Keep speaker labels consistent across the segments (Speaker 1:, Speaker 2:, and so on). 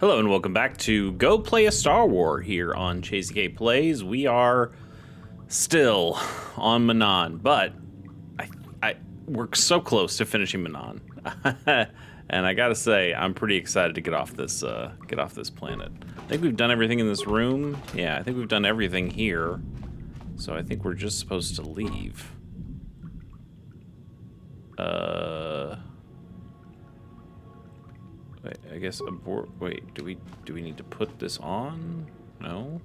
Speaker 1: Hello and welcome back to Go Play a Star War here on Chasey K Plays. We are still on Manaan, but we're so close to finishing Manaan, and I gotta say I'm pretty excited to get off this planet. I think we've done everything in this room. Yeah, I think we've done everything here. So I think we're just supposed to leave. Wait, I guess abort. Wait, do we need to put this on? No.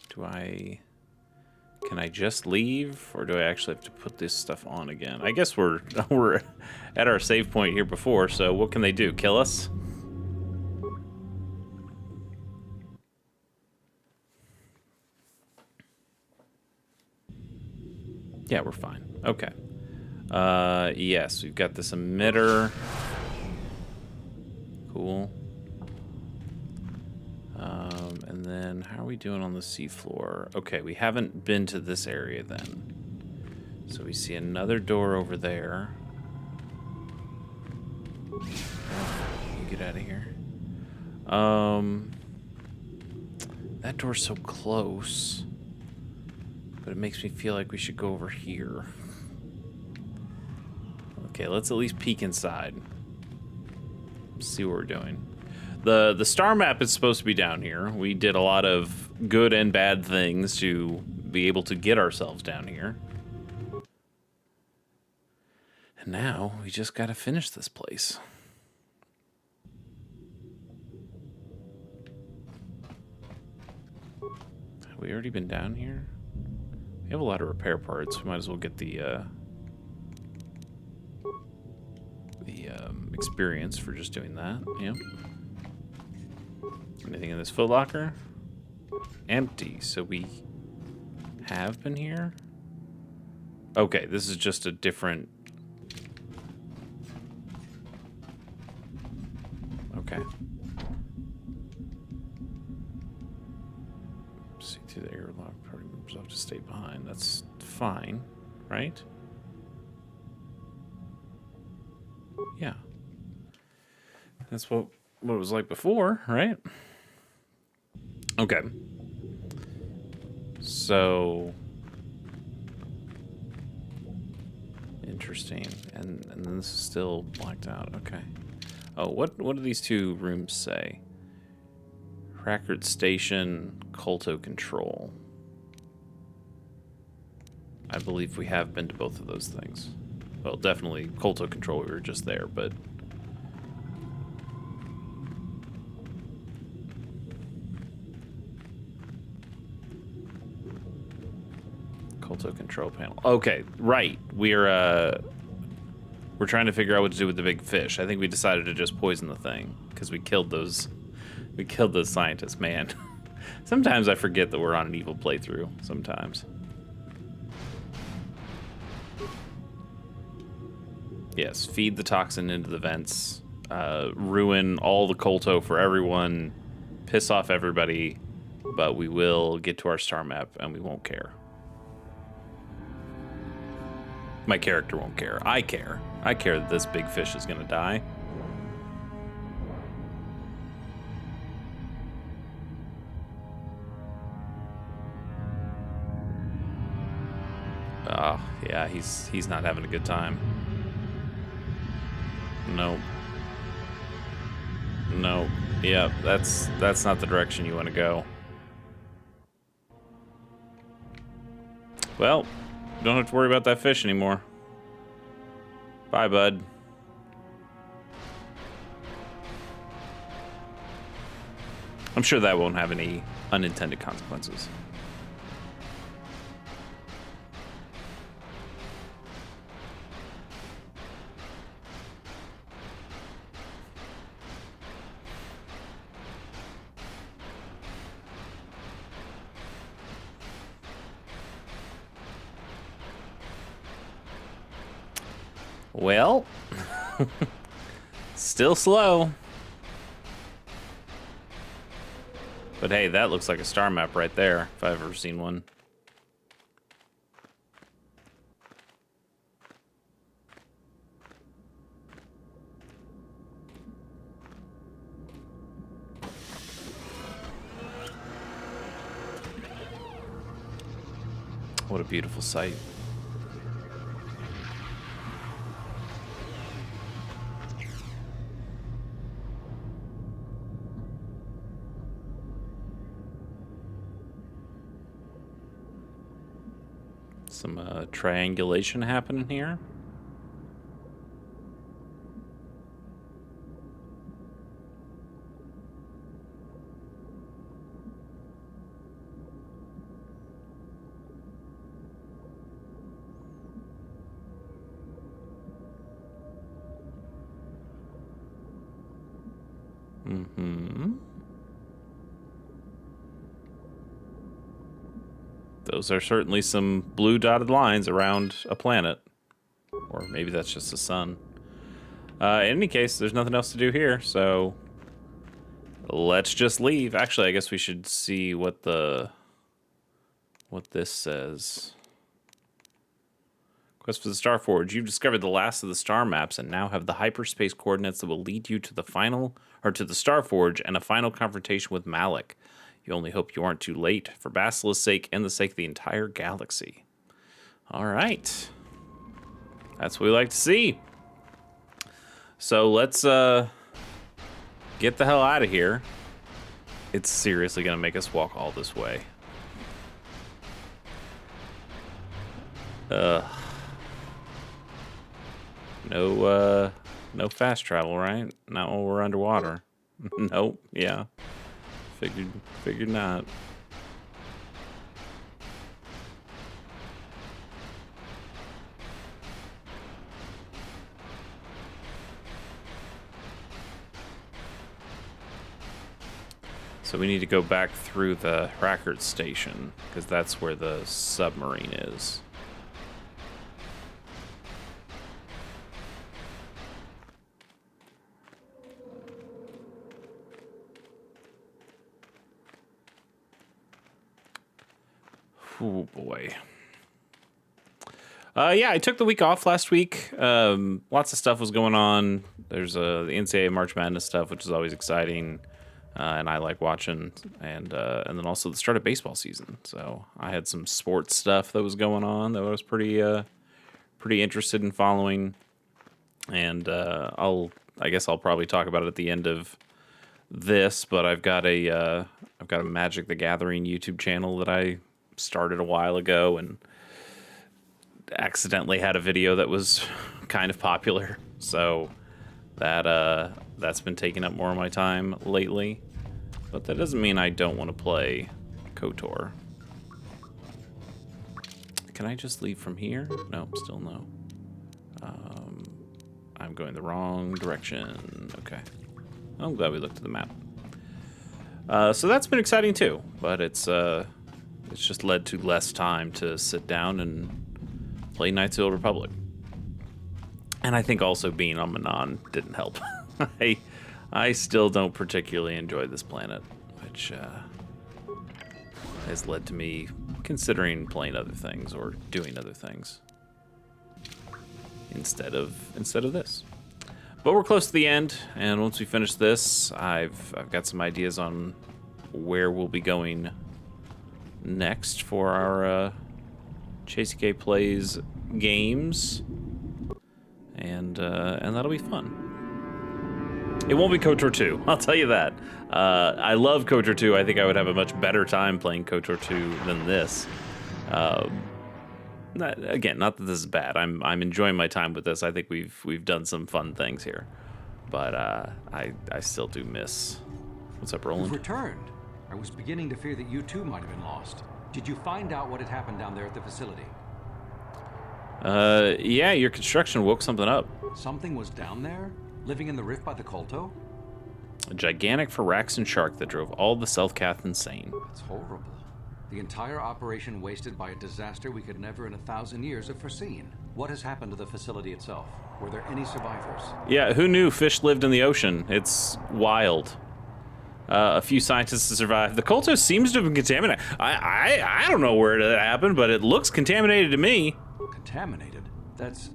Speaker 1: Can I just leave, or do I actually have to put this stuff on again? I guess we're at our save point here before. So what can they do? Kill us? Yeah, we're fine. Okay. Yes, we've got this emitter. Cool. And then how are we doing on the seafloor? Okay, we haven't been to this area then. So we see another door over there. You get out of here. That door's so close. But it makes me feel like we should go over here. Okay, let's at least peek inside. See what we're doing. The star map is supposed to be down here. We did a lot of good and bad things to be able to get ourselves down here. And now we just gotta finish this place. Have we already been down here? We have a lot of repair parts. We might as well get the experience for just doing that. Yeah. Anything in this foot locker? Empty. So we have been here? Okay, this is just a different... Okay. See through the airlock. Party members have to stay behind. That's fine, right? Yeah. That's what it was like before, right? Okay. So interesting. And then this is still blacked out. Okay. Oh, what do these two rooms say? Rackard Station, Colto Control. I believe we have been to both of those things. Well, definitely Colto Control, we were just there, but... Colto Control Panel. Okay, right. We're trying to figure out what to do with the big fish. I think we decided to just poison the thing, because we killed those scientists, man. Sometimes I forget that we're on an evil playthrough, sometimes. Yes, feed the toxin into the vents, ruin all the colto for everyone, piss off everybody, but we will get to our star map and we won't care. My character won't care. I care. I care that this big fish is gonna die. Oh, yeah, he's not having a good time. Nope. Nope. Yeah, that's not the direction you want to go. Well, don't have to worry about that fish anymore. Bye, bud. I'm sure that won't have any unintended consequences. Well, still slow. But hey, that looks like a star map right there, if I've ever seen one. What a beautiful sight. Some triangulation happening here. Those are certainly some blue dotted lines around a planet. Or maybe that's just the sun. In any case, there's nothing else to do here, so let's just leave. Actually, I guess we should see what this says. Quest for the Star Forge. You've discovered the last of the star maps and now have the hyperspace coordinates that will lead you to the final, or to the Star Forge and a final confrontation with Malik. You only hope you aren't too late, for Basilisk's sake and the sake of the entire galaxy. All right. That's what we like to see. So let's get the hell out of here. It's seriously going to make us walk all this way. No fast travel, right? Not while we're underwater. Nope, yeah. Figured not. So we need to go back through the Rackard station, because that's where the submarine is. Oh boy. Yeah, I took the week off last week. Lots of stuff was going on. There's the NCAA March Madness stuff, which is always exciting, and I like watching. And then also the start of baseball season. So I had some sports stuff that was going on that I was pretty interested in following. And I guess I'll probably talk about it at the end of this. But I've got a Magic the Gathering YouTube channel that I started a while ago and accidentally had a video that was kind of popular, so that's been taking up more of my time lately. But that doesn't mean I don't want to play KOTOR. Can I just leave from here? No, still no. I'm going the wrong direction. Okay, I'm glad we looked at the map. So that's been exciting too, but it's just led to less time to sit down and play Knights of the Old Republic. And I think also being on Manaan didn't help. I still don't particularly enjoy this planet, which has led to me considering playing other things or doing other things instead of this. But we're close to the end, and once we finish this, I've got some ideas on where we'll be going next for our JCK Plays games, and that'll be fun. It won't be KOTOR 2, I'll tell you that. I love KOTOR 2. I think I would have a much better time playing KOTOR 2 than this. Again, not that this is bad. I'm enjoying my time with this. I think we've done some fun things here, but I still do miss. What's up, Roland?
Speaker 2: You've returned. I was beginning to fear that you too might have been lost. Did you find out what had happened down there at the facility?
Speaker 1: Yeah, your construction woke something up.
Speaker 2: Something was down there? Living in the rift by the Kolto?
Speaker 1: A gigantic Phyraxan shark that drove all the Self-Cath insane.
Speaker 2: That's horrible. The entire operation wasted by a disaster we could never in 1,000 years have foreseen. What has happened to the facility itself? Were there any survivors?
Speaker 1: Yeah, who knew fish lived in the ocean? It's wild. A few scientists have survived. The Kolto seems to have been contaminated. I don't know where that happened, but it looks contaminated to me.
Speaker 2: Contaminated? That's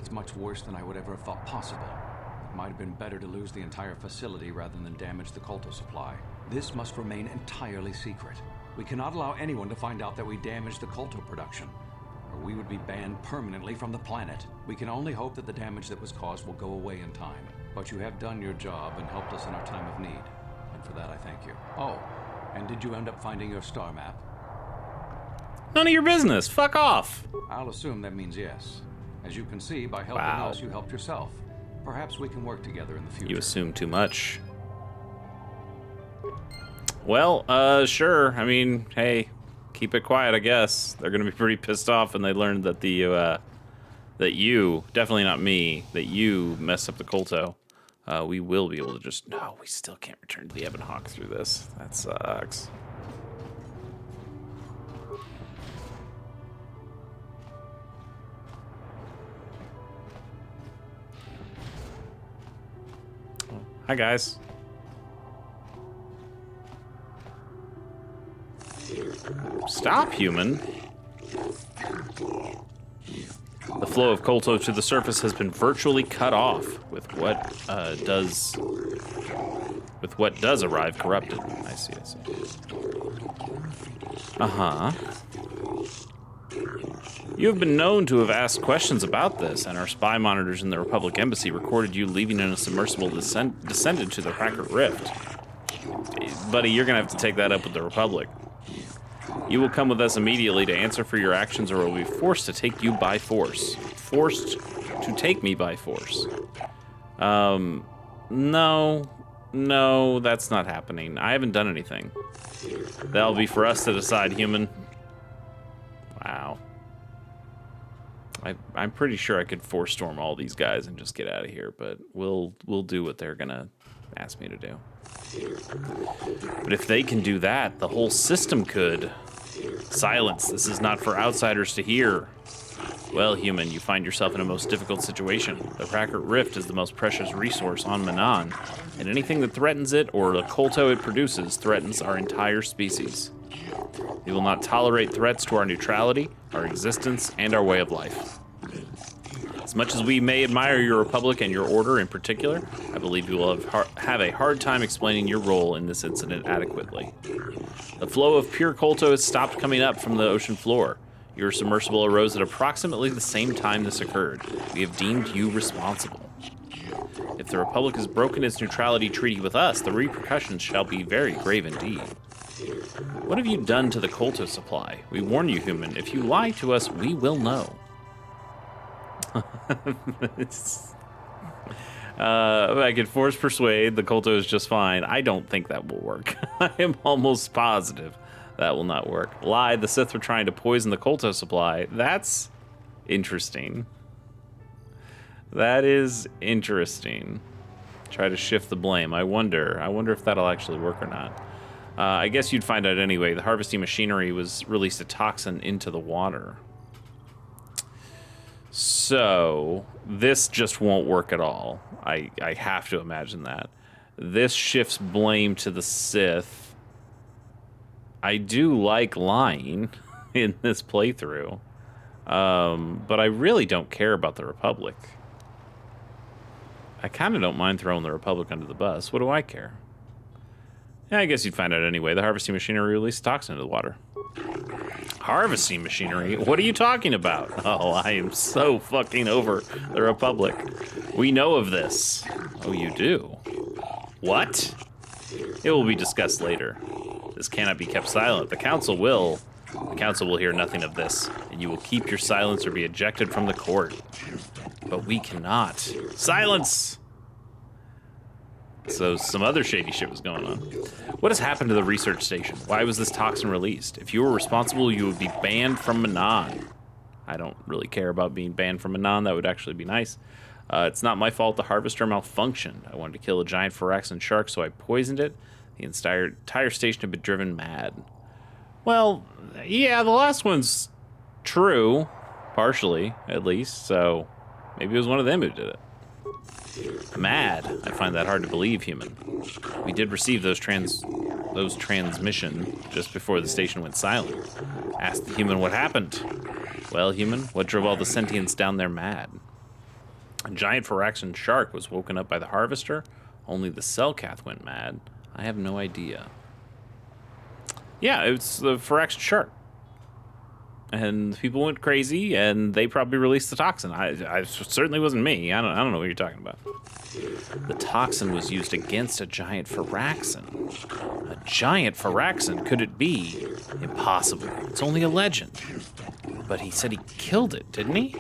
Speaker 2: much worse than I would ever have thought possible. It might have been better to lose the entire facility rather than damage the Kolto supply. This must remain entirely secret. We cannot allow anyone to find out that we damaged the Kolto production, or we would be banned permanently from the planet. We can only hope that the damage that was caused will go away in time. But you have done your job and helped us in our time of need, and for that I thank you. Oh, and did you end up finding your star map?
Speaker 1: None of your business. Fuck off.
Speaker 2: I'll assume that means yes. As you can see, by helping us, you helped yourself. Perhaps we can work together in the future.
Speaker 1: You assume too much. Well, sure. I mean, hey, keep it quiet, I guess. They're gonna be pretty pissed off when they learn that that you, definitely not me, that you messed up the Kolto. We will be able to just... No, we still can't return to the Ebon Hawk through this. That sucks. Hi, guys. Stop, human. The flow of Kolto to the surface has been virtually cut off, with what does arrive corrupted. I see. Uh-huh. You have been known to have asked questions about this, and our spy monitors in the Republic Embassy recorded you leaving in a submersible descended to the Hacker Rift. Buddy, you're gonna have to take that up with the Republic. You will come with us immediately to answer for your actions, or we'll be forced to take you by force. Forced to take me by force. No, that's not happening. I haven't done anything. That'll be for us to decide, human. Wow. I'm pretty sure I could force storm all these guys and just get out of here, but we'll do what they're gonna ask me to do. But if they can do that, the whole system could. Silence, this is not for outsiders to hear. Well, human, you find yourself in a most difficult situation. The Hacker Rift is the most precious resource on Manaan, and anything that threatens it or the Kolto it produces threatens our entire species. We will not tolerate threats to our neutrality, our existence, and our way of life. As much as we may admire your Republic and your Order in particular, I believe you will have a hard time explaining your role in this incident adequately. The flow of pure Kolto has stopped coming up from the ocean floor. Your submersible arose at approximately the same time this occurred. We have deemed you responsible. If the Republic has broken its neutrality treaty with us, the repercussions shall be very grave indeed. What have you done to the Kolto supply? We warn you, human, if you lie to us, we will know. I could force persuade, the Kolto is just fine. I don't think that will work. I am almost positive that will not work. Lie, the Sith were trying to poison the Kolto supply. That's interesting. That is interesting. Try to shift the blame. I wonder if that'll actually work or not. I guess you'd find out anyway. The harvesting machinery released a toxin into the water. So, this just won't work at all. I have to imagine that. This shifts blame to the Sith. I do like lying in this playthrough. But I really don't care about the Republic. I kind of don't mind throwing the Republic under the bus. What do I care? Yeah, I guess you'd find out anyway. The harvesting machinery released toxin into the water. Harvesting machinery? What are you talking about? Oh, I am so fucking over the Republic. We know of this. Oh, you do? What? It will be discussed later. This cannot be kept silent. The Council will hear nothing of this, and you will keep your silence or be ejected from the court. But we cannot. Silence! So some other shady shit was going on. What has happened to the research station? Why was this toxin released? If you were responsible, you would be banned from Manaan. I don't really care about being banned from Manaan. That would actually be nice. It's not my fault the harvester malfunctioned. I wanted to kill a giant Phyraxan shark, so I poisoned it. The entire station had been driven mad. Well, yeah, the last one's true. Partially, at least. So maybe it was one of them who did it. Mad. I find that hard to believe, human. We did receive those transmission just before the station went silent. Ask the human what happened. Well, human, what drove all the sentients down there mad? A giant Phyraxan shark was woken up by the harvester. Only the Selkath went mad. I have no idea. Yeah, it's the Phyrex shark. And people went crazy, and they probably released the toxin. I certainly wasn't me. I don't know what you're talking about. The toxin was used against a giant Phyraxan. A giant Phyraxan? Could it be? Impossible. It's only a legend. But he said he killed it, didn't he?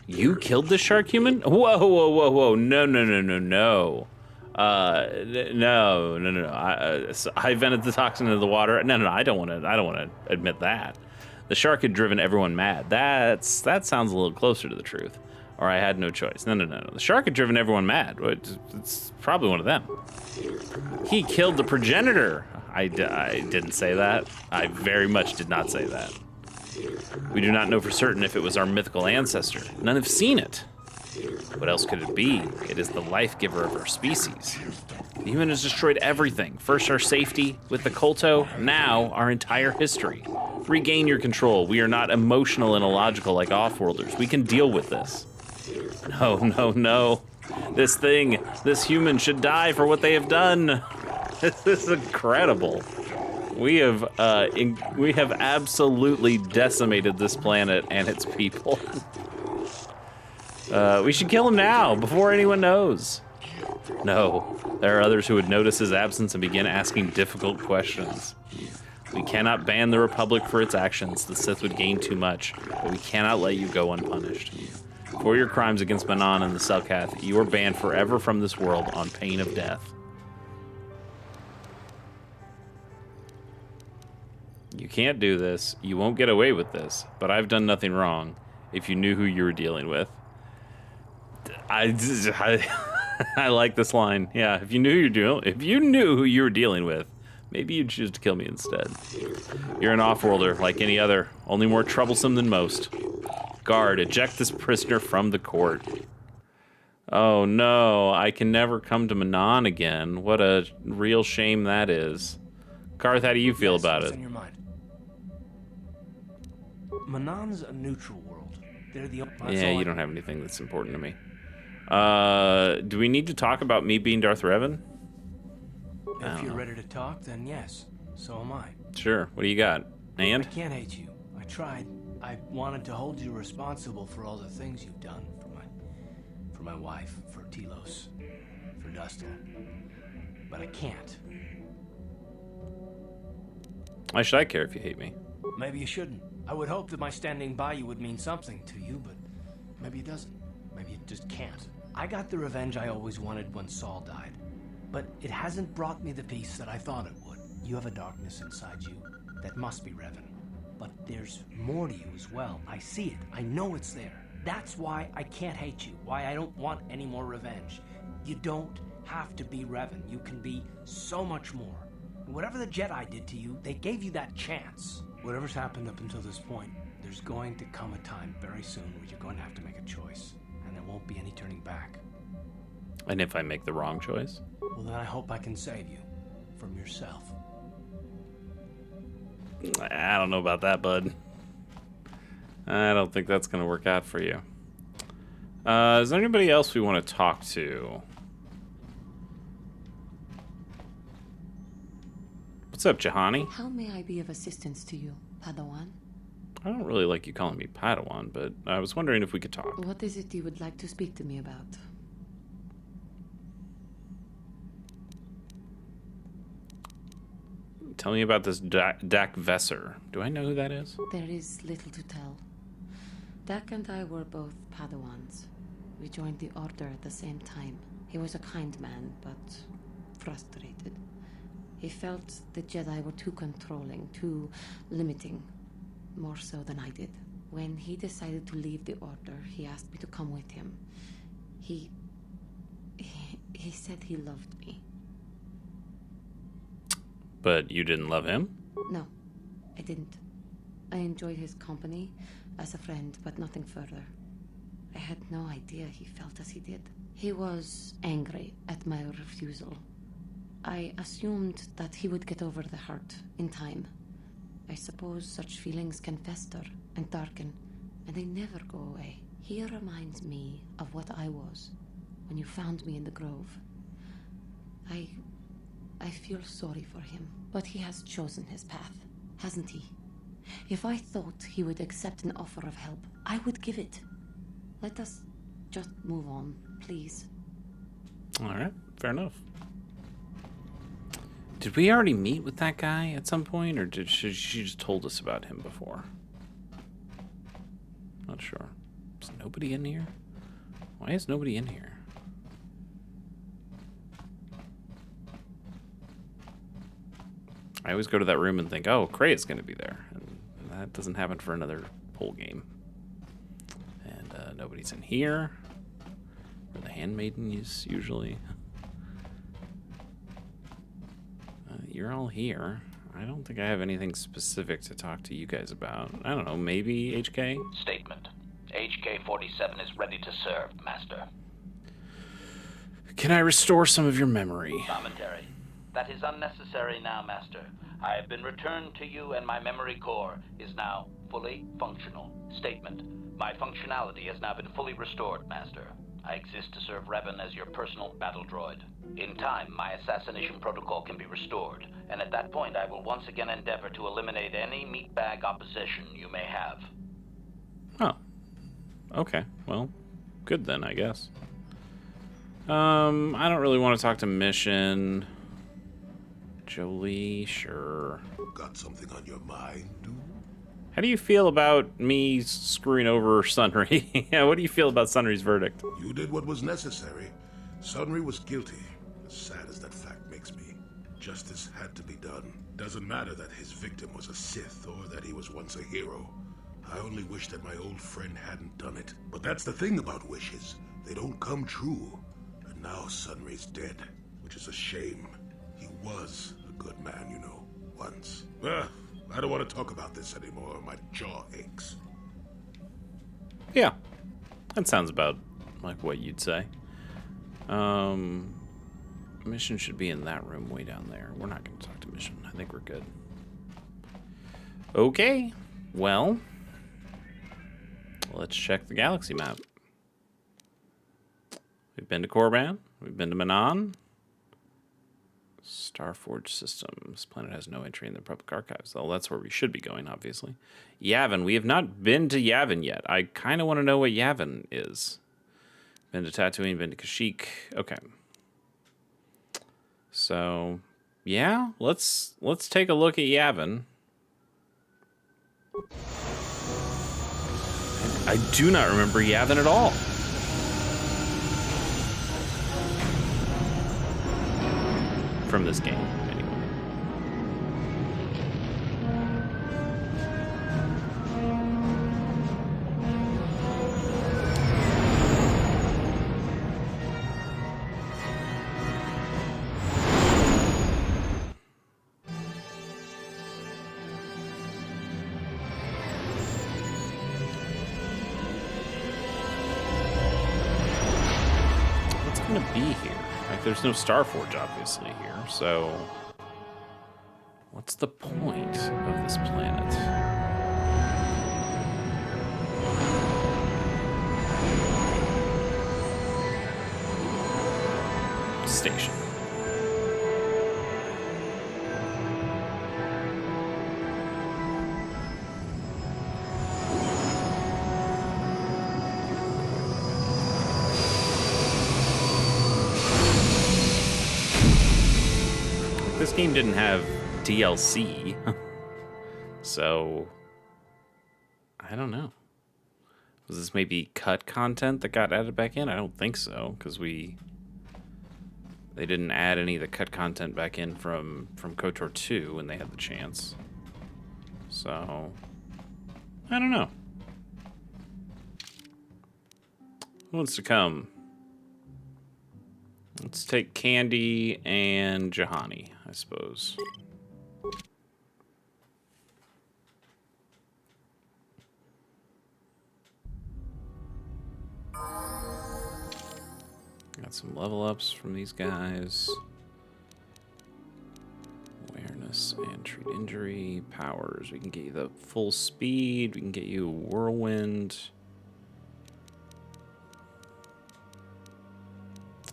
Speaker 1: You killed the shark human? Whoa, whoa, whoa, whoa. No, no, no, no, no. No. I vented the toxin into the water. No. I don't want to admit that. The shark had driven everyone mad. That sounds a little closer to the truth. Or I had no choice. No. The shark had driven everyone mad. It's probably one of them. He killed the progenitor. I didn't say that. I very much did not say that. We do not know for certain if it was our mythical ancestor. None have seen it. What else could it be? It is the life giver of our species. The human has destroyed everything. First our safety with the Kolto, now our entire history. Regain your control. We are not emotional and illogical like Offworlders. We can deal with this. No. This human should die for what they have done. This is incredible. We have absolutely decimated this planet and its people. We should kill him now, before anyone knows. No, there are others who would notice his absence and begin asking difficult questions. We cannot ban the Republic for its actions. The Sith would gain too much, but we cannot let you go unpunished. For your crimes against Manaan and the Selkath, you are banned forever from this world on pain of death. You can't do this. You won't get away with this. But I've done nothing wrong. If you knew who you were dealing with. I like this line. Yeah, if you knew who you were dealing with, maybe you'd choose to kill me instead. You're an offworlder like any other, only more troublesome than most. Guard, eject this prisoner from the court. Oh no, I can never come to Manaan again. What a real shame that is. Karth, how do you feel about it?
Speaker 3: In your mind? Manaan's a neutral world. They're the
Speaker 1: Yeah, you don't have anything that's important to me. Do we need to talk about me being Darth Revan?
Speaker 3: If you're ready to talk, then yes. So am I.
Speaker 1: Sure. What do you got? And?
Speaker 3: I can't hate you. I tried. I wanted to hold you responsible for all the things you've done for my wife, for Telos, for Dustin. But I can't.
Speaker 1: Why should I care if you hate me?
Speaker 3: Maybe you shouldn't. I would hope that my standing by you would mean something to you, but maybe it doesn't. Maybe it just can't. I got the revenge I always wanted when Saul died, but it hasn't brought me the peace that I thought it would. You have a darkness inside you that must be Revan, but there's more to you as well. I see it. I know it's there. That's why I can't hate you, why I don't want any more revenge. You don't have to be Revan. You can be so much more. Whatever the Jedi did to you, they gave you that chance. Whatever's happened up until this point, there's going to come a time very soon where you're going to have to make a choice, and there won't be any turning back.
Speaker 1: And if I make the wrong choice?
Speaker 3: Well, then I hope I can save you from yourself.
Speaker 1: I don't know about that, bud. I don't think that's going to work out for you. Is there anybody else we want to talk to? What's up, Jahani?
Speaker 4: How may I be of assistance to you, Padawan?
Speaker 1: I don't really like you calling me Padawan, but I was wondering if we could talk.
Speaker 4: What is it you would like to speak to me about?
Speaker 1: Tell me about this Dak Vesser. Do I know who that is?
Speaker 4: There is little to tell. Dak and I were both Padawans. We joined the Order at the same time. He was a kind man, but frustrated. He felt the Jedi were too controlling, too limiting, more so than I did. When he decided to leave the Order, he asked me to come with him. He said he loved me.
Speaker 1: But you didn't love him?
Speaker 4: No, I didn't. I enjoyed his company as a friend, but nothing further. I had no idea he felt as he did. He was angry at my refusal. I assumed that he would get over the hurt in time. I suppose such feelings can fester and darken, and they never go away. He reminds me of what I was when you found me in the grove. I feel sorry for him, but he has chosen his path. hasn't he? If I thought he would accept an offer of help, I would give it. Let us just move on, please.
Speaker 1: All right, fair enough. Did we already meet with that guy at some point, or did she just told us about him before? Not sure. Is nobody in here? Why is nobody in here? I always go to that room and think, oh, Kray's going to be there. And that doesn't happen for another whole game. And nobody's in here. Where the handmaiden is usually. You're all here. I don't think I have anything specific to talk to you guys about. I don't know, maybe HK?
Speaker 5: Statement. HK-47 is ready to serve, Master.
Speaker 1: Can I restore some of your memory?
Speaker 5: Commentary. That is unnecessary now, Master. I have been returned to you and my memory core is now fully functional. Statement. My functionality has now been fully restored, Master. I exist to serve Revan as your personal battle droid. In time, my assassination protocol can be restored, and at that point I will once again endeavor to eliminate any meatbag opposition you may have.
Speaker 1: Oh. Okay, well, good then, I guess. I don't really want to talk to Mission. Jolie, sure.
Speaker 6: Got something on your mind, dude?
Speaker 1: How do you feel about me screwing over Sunry? Yeah, what do you feel about Sunry's verdict?
Speaker 6: You did what was necessary. Sunry was guilty. As sad as that fact makes me, justice had to be done. Doesn't matter that his victim was a Sith or that he was once a hero. I only wish that my old friend hadn't done it. But that's the thing about wishes. They don't come true. And now Sunry's dead, which is a shame. He was a good man, you know, once. I don't want to talk about this anymore. My jaw aches.
Speaker 1: Yeah, that sounds about like what you'd say. Mission should be in that room way down there. We're not going to talk to Mission. I think we're good. Okay, well, let's check the galaxy map. We've been to Korriban. We've been to Manaan. Starforge system. This planet has no entry in the public archives. Well, that's where we should be going, obviously. Yavin. We have not been to Yavin yet. I kind of want to know what Yavin is. Been to Tatooine, been to Kashyyyk. Okay. So, yeah, let's take a look at Yavin. I do not remember Yavin at all. From this game, anyway. What's gonna be here? Like, there's no Starforge, obviously, here, so what's the point of this planet? Station. This game didn't have DLC, so I don't know. Was this maybe cut content that got added back in? I don't think so, because they didn't add any of the cut content back in from KOTOR 2 when they had the chance. So I don't know. Who wants to come? Let's take Candy and Jahani, I suppose. Got some level ups from these guys. Awareness and treat injury. Powers. We can get you the full speed. We can get you whirlwind.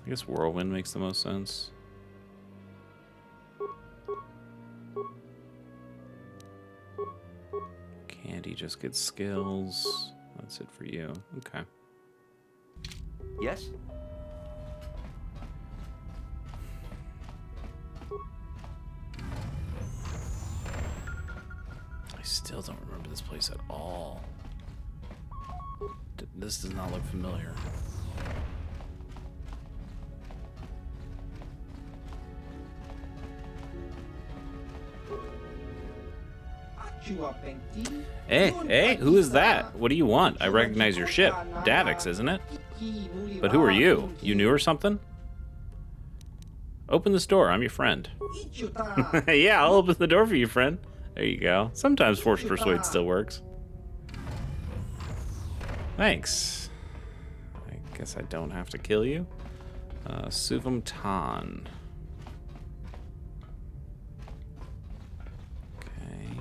Speaker 1: I guess whirlwind makes the most sense. And he just gets skills. That's it for you. Okay.
Speaker 7: Yes?
Speaker 1: I still don't remember this place at all. This does not look familiar. Hey, who is that? What do you want? I recognize your ship. Davix, isn't it? But who are you? You new or something? Open this door, I'm your friend. Yeah, I'll open the door for you, friend. There you go. Sometimes Force Persuade still works. Thanks. I guess I don't have to kill you. Suvam Tan. Okay.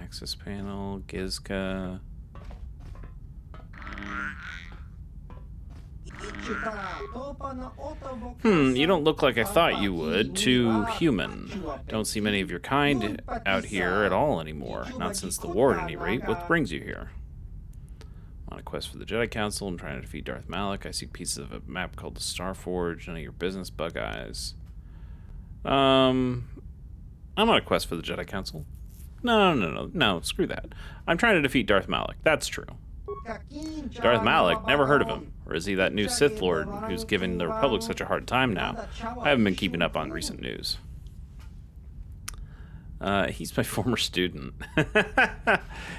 Speaker 1: Access panel, Gizka. You don't look like I thought you would. Too human. Don't see many of your kind out here at all anymore. Not since the war, at any rate. What brings you here? On a quest for the Jedi Council. I'm trying to defeat Darth Malak. I see pieces of a map called the Star Forge. None of your business, Bug Eyes. I'm on a quest for the Jedi Council. No, screw that. I'm trying to defeat Darth Malak. That's true. Darth Malak? Never heard of him. Or is he that new Sith Lord who's giving the Republic such a hard time now? I haven't been keeping up on recent news. He's my former student.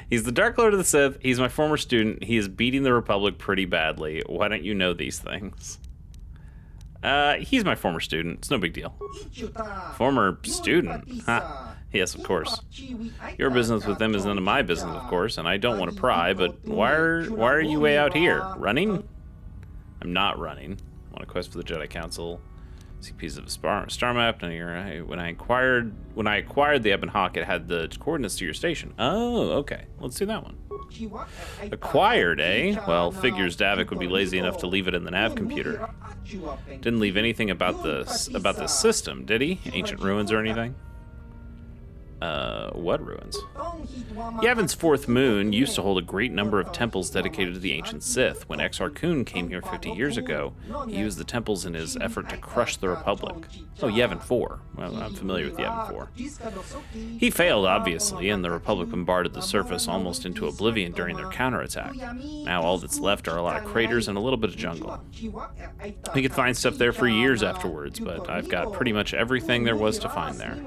Speaker 1: He's the Dark Lord of the Sith. He's my former student. He is beating the Republic pretty badly. Why don't you know these things? He's my former student. It's no big deal. Former student? Ha. Yes, of course. Your business with them is none of my business, of course, and I don't want to pry, but why are you way out here? Running? I'm not running. I'm on a quest for the Jedi Council. See pieces of a star map. When I acquired the Ebon Hawk, it had the coordinates to your station. Oh, okay. Let's do that one. Acquired, eh? Well, figures Davik would be lazy enough to leave it in the nav computer. Didn't leave anything about the system, did he? Ancient ruins or anything? What ruins? Yavin's fourth moon used to hold a great number of temples dedicated to the ancient Sith. When Exar Kun came here 50 years ago, he used the temples in his effort to crush the Republic. Oh, Yavin 4. Well, I'm familiar with Yavin 4. He failed, obviously, and the Republic bombarded the surface almost into oblivion during their counterattack. Now all that's left are a lot of craters and a little bit of jungle. We could find stuff there for years afterwards, but I've got pretty much everything there was to find there.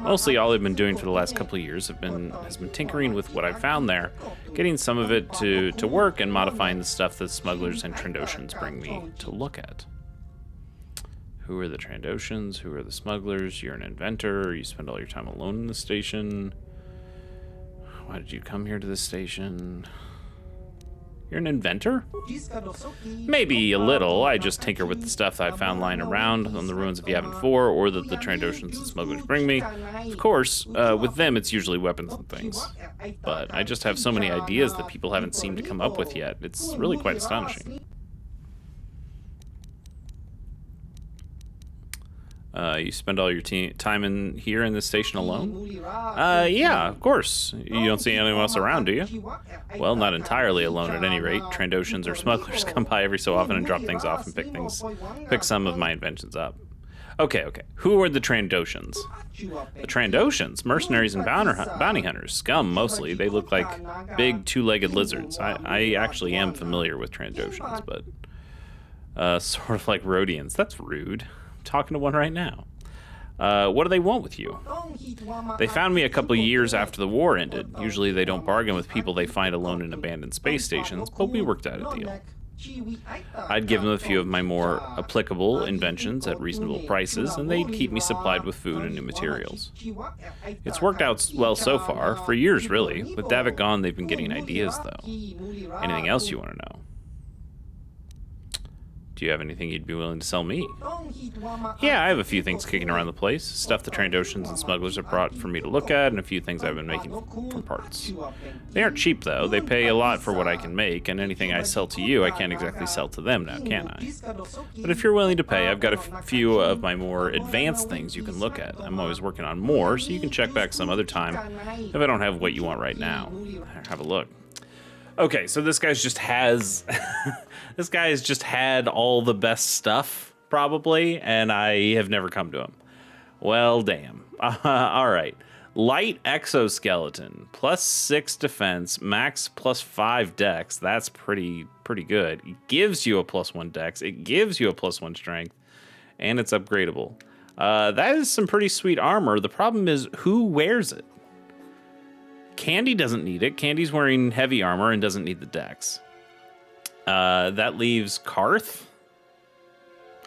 Speaker 1: Mostly all I've been doing for the last couple of years has been tinkering with what I found there, getting some of it to work and modifying the stuff that smugglers and Trandoshans bring me to look at. Who are the Trandoshans? Who are the smugglers? You're an inventor. You spend all your time alone in the station. Why did you come here to this station? You're an inventor? Maybe a little. I just tinker with the stuff that I found lying around on the ruins of Yavin 4 or that the Trandoshans and smugglers bring me. Of course, with them it's usually weapons and things. But I just have so many ideas that people haven't seemed to come up with yet. It's really quite astonishing. You spend all your time in here in this station alone? Yeah, of course. You don't see anyone else around, do you? Well, not entirely alone at any rate. Trandoshans or smugglers come by every so often and drop things off and pick some of my inventions up. Okay. Who are the Trandoshans? The Trandoshans? Mercenaries and bounty hunters. Scum, mostly. They look like big two-legged lizards. I actually am familiar with Trandoshans, but sort of like Rhodians. That's rude. Talking to one right now. What do they want with you? They found me a couple years after the war ended. Usually they don't bargain with people they find alone in abandoned space stations, but we worked out a deal. I'd give them a few of my more applicable inventions at reasonable prices, and they'd keep me supplied with food and new materials. It's worked out well so far, for years really. With Davik gone, they've been getting ideas, though. Anything else you want to know? Do you have anything you'd be willing to sell me? Yeah, I have a few things kicking around the place. Stuff the Trandoshans and smugglers have brought for me to look at, and a few things I've been making from parts. They aren't cheap, though. They pay a lot for what I can make, and anything I sell to you, I can't exactly sell to them now, can I? But if you're willing to pay, I've got a few of my more advanced things you can look at. I'm always working on more, so you can check back some other time if I don't have what you want right now. Have a look. Okay, so this guy's just has... this guy has just had all the best stuff, probably, and I have never come to him. Well, damn. All right. Light exoskeleton, +6 defense, max +5 dex. That's pretty good. It gives you a +1 dex. It gives you a +1 strength, and it's upgradable. That is some pretty sweet armor. The problem is, who wears it? Candy doesn't need it. Candy's wearing heavy armor and doesn't need the dex. That leaves Karth.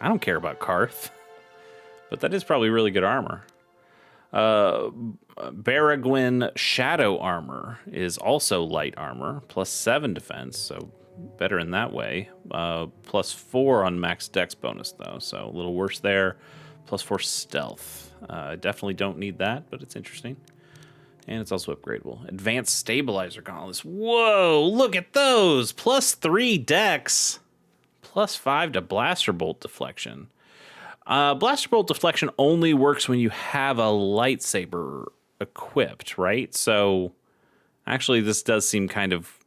Speaker 1: I don't care about Karth, but that is probably really good armor. Baragwin Shadow Armor is also light armor, +7 defense, so better in that way. +4 on max dex bonus, though, so a little worse there. +4 stealth. Definitely don't need that, but it's interesting. And it's also upgradable. Advanced Stabilizer Gauntlets. Whoa, look at those! +3 dex. +5 to Blaster Bolt Deflection. Blaster Bolt Deflection only works when you have a lightsaber equipped, right? So, actually, this does seem kind of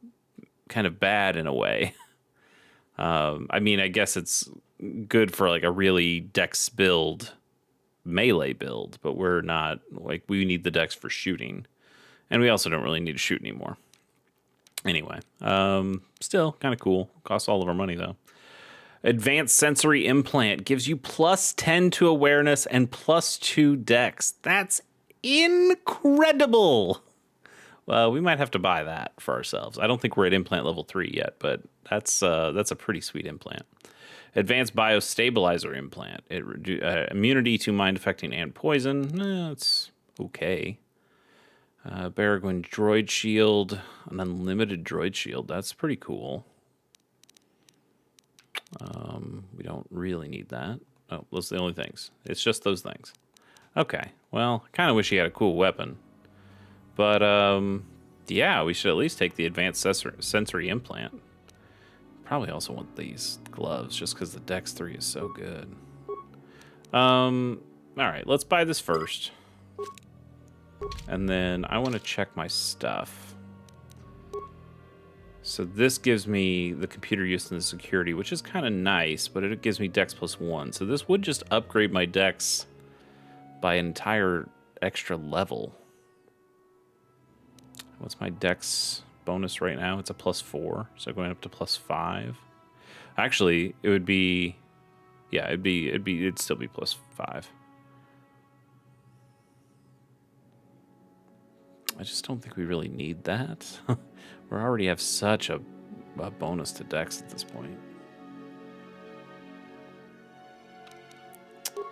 Speaker 1: bad in a way. I mean, I guess it's good for like a really dex build, melee build, but we're not, like, we need the dex for shooting. And we also don't really need to shoot anymore. Anyway, still kind of cool. Costs all of our money, though. Advanced Sensory Implant gives you +10 to awareness and +2 dex. That's incredible. Well, we might have to buy that for ourselves. I don't think we're at implant level 3 yet, but that's a pretty sweet implant. Advanced Biostabilizer Implant. It immunity to mind affecting and poison. It's okay. Baragwin Droid Shield, an unlimited Droid Shield. That's pretty cool. We don't really need that. Oh, those are the only things. It's just those things. Okay, well, I kind of wish he had a cool weapon. But, yeah, we should at least take the Advanced Sensory Implant. Probably also want these gloves, just because the Dex 3 is so good. Alright, let's buy this first. And then I want to check my stuff. So this gives me the computer use and the security, which is kind of nice, but it gives me Dex +1. So this would just upgrade my Dex by an entire extra level. What's my Dex bonus right now? It's a +4, so going up to +5. Actually, it would be, yeah, it'd still be +5. I just don't think we really need that. We already have such a bonus to Dex at this point.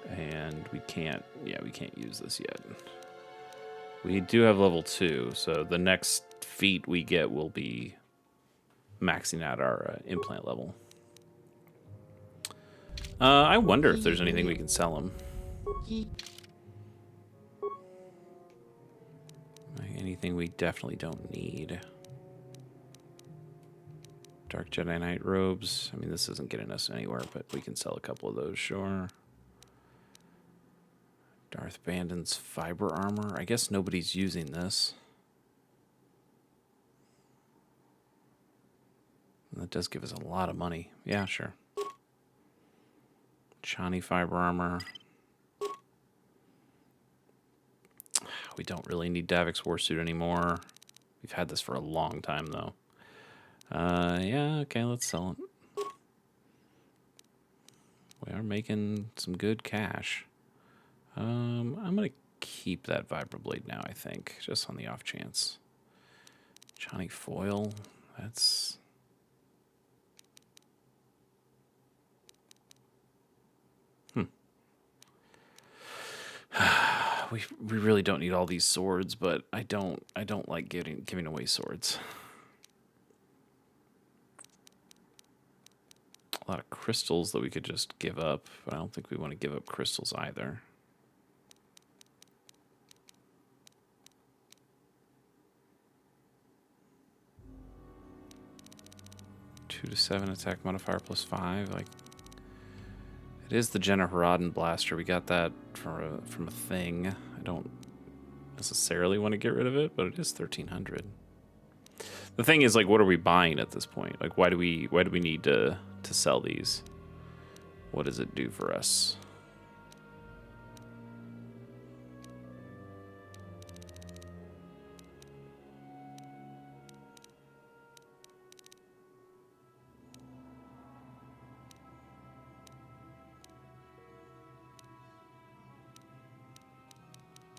Speaker 1: And we can't use this yet. We do have level 2, so the next feat we get will be maxing out our implant level. I wonder if there's anything we can sell him. Anything we definitely don't need. Dark Jedi Knight robes. I mean, this isn't getting us anywhere, but we can sell a couple of those, sure. Darth Bandon's fiber armor. I guess nobody's using this. That does give us a lot of money. Yeah, sure. Chani fiber armor. We don't really need Davik's warsuit anymore. We've had this for a long time, though. Yeah, okay, let's sell it. We are making some good cash. I'm going to keep that Vibroblade now, I think, just on the off chance. Chani foil, that's... We really don't need all these swords, but I don't like giving away swords. A lot of crystals that we could just give up, but I don't think we want to give up crystals either. Two to 7 attack modifier +5. Like, it is the Jenna blaster. We got that from a thing. I don't necessarily want to get rid of it, but it is 1300. The thing is, like, what are we buying at this point? Like, why do we need to sell these? What does it do for us?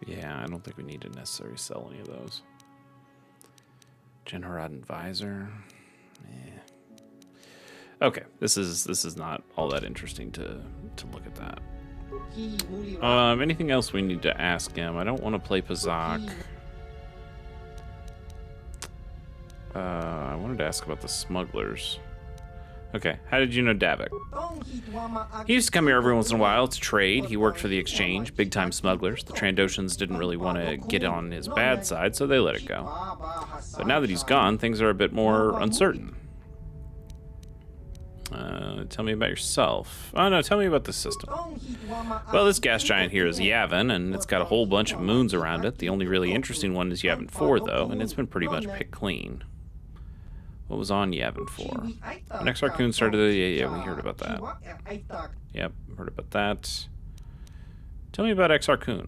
Speaker 1: Yeah, I don't think we need to necessarily sell any of those. Jenharad Advisor. Yeah. Okay, this is not all that interesting to look at that. Anything else we need to ask him? I don't want to play Pazak. I wanted to ask about the smugglers. Okay, how did you know Davik? He used to come here every once in a while to trade. He worked for the exchange, big-time smugglers. The Trandoshans didn't really want to get on his bad side, so they let it go. But now that he's gone, things are a bit more uncertain. Tell me about yourself. Oh, no, tell me about the system. Well, this gas giant here is Yavin, and it's got a whole bunch of moons around it. The only really interesting one is Yavin 4, though, and it's been pretty much picked clean. What was on Yavin 4? When Exarchun started, yeah, we heard about that. Yep, heard about that. Tell me about Exarchun.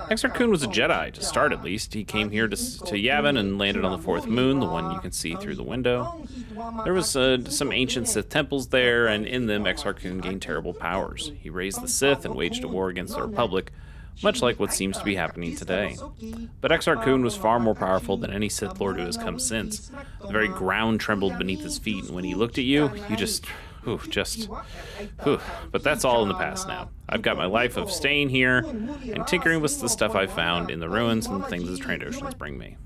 Speaker 1: Exarchun was a Jedi, to start at least. He came here to Yavin and landed on the 4th moon, the one you can see through the window. There was some ancient Sith temples there, and in them Exarchun gained terrible powers. He raised the Sith and waged a war against the Republic, much like what seems to be happening today. But Exarchun was far more powerful than any Sith Lord who has come since. The very ground trembled beneath his feet, and when he looked at you, you just... But that's all in the past now. I've got my life of staying here and tinkering with the stuff I found in the ruins and the things the Trandoshans bring me.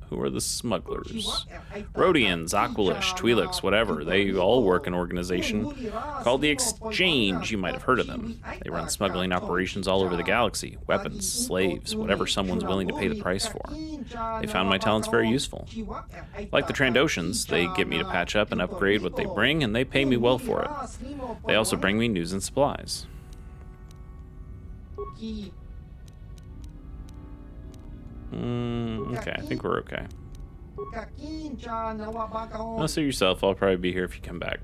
Speaker 1: Who are the smugglers? Rhodians, Aqualish, Twi'leks, whatever. They all work in an organization called the Exchange. You might have heard of them. They run smuggling operations all over the galaxy. Weapons, slaves, whatever someone's willing to pay the price for. They found my talents very useful. Like the Trandoshans, they get me to patch up and upgrade what they bring, and they pay me well for it. They also bring me news and supplies. Okay, I think we're okay. I'll see yourself. I'll probably be here if you come back.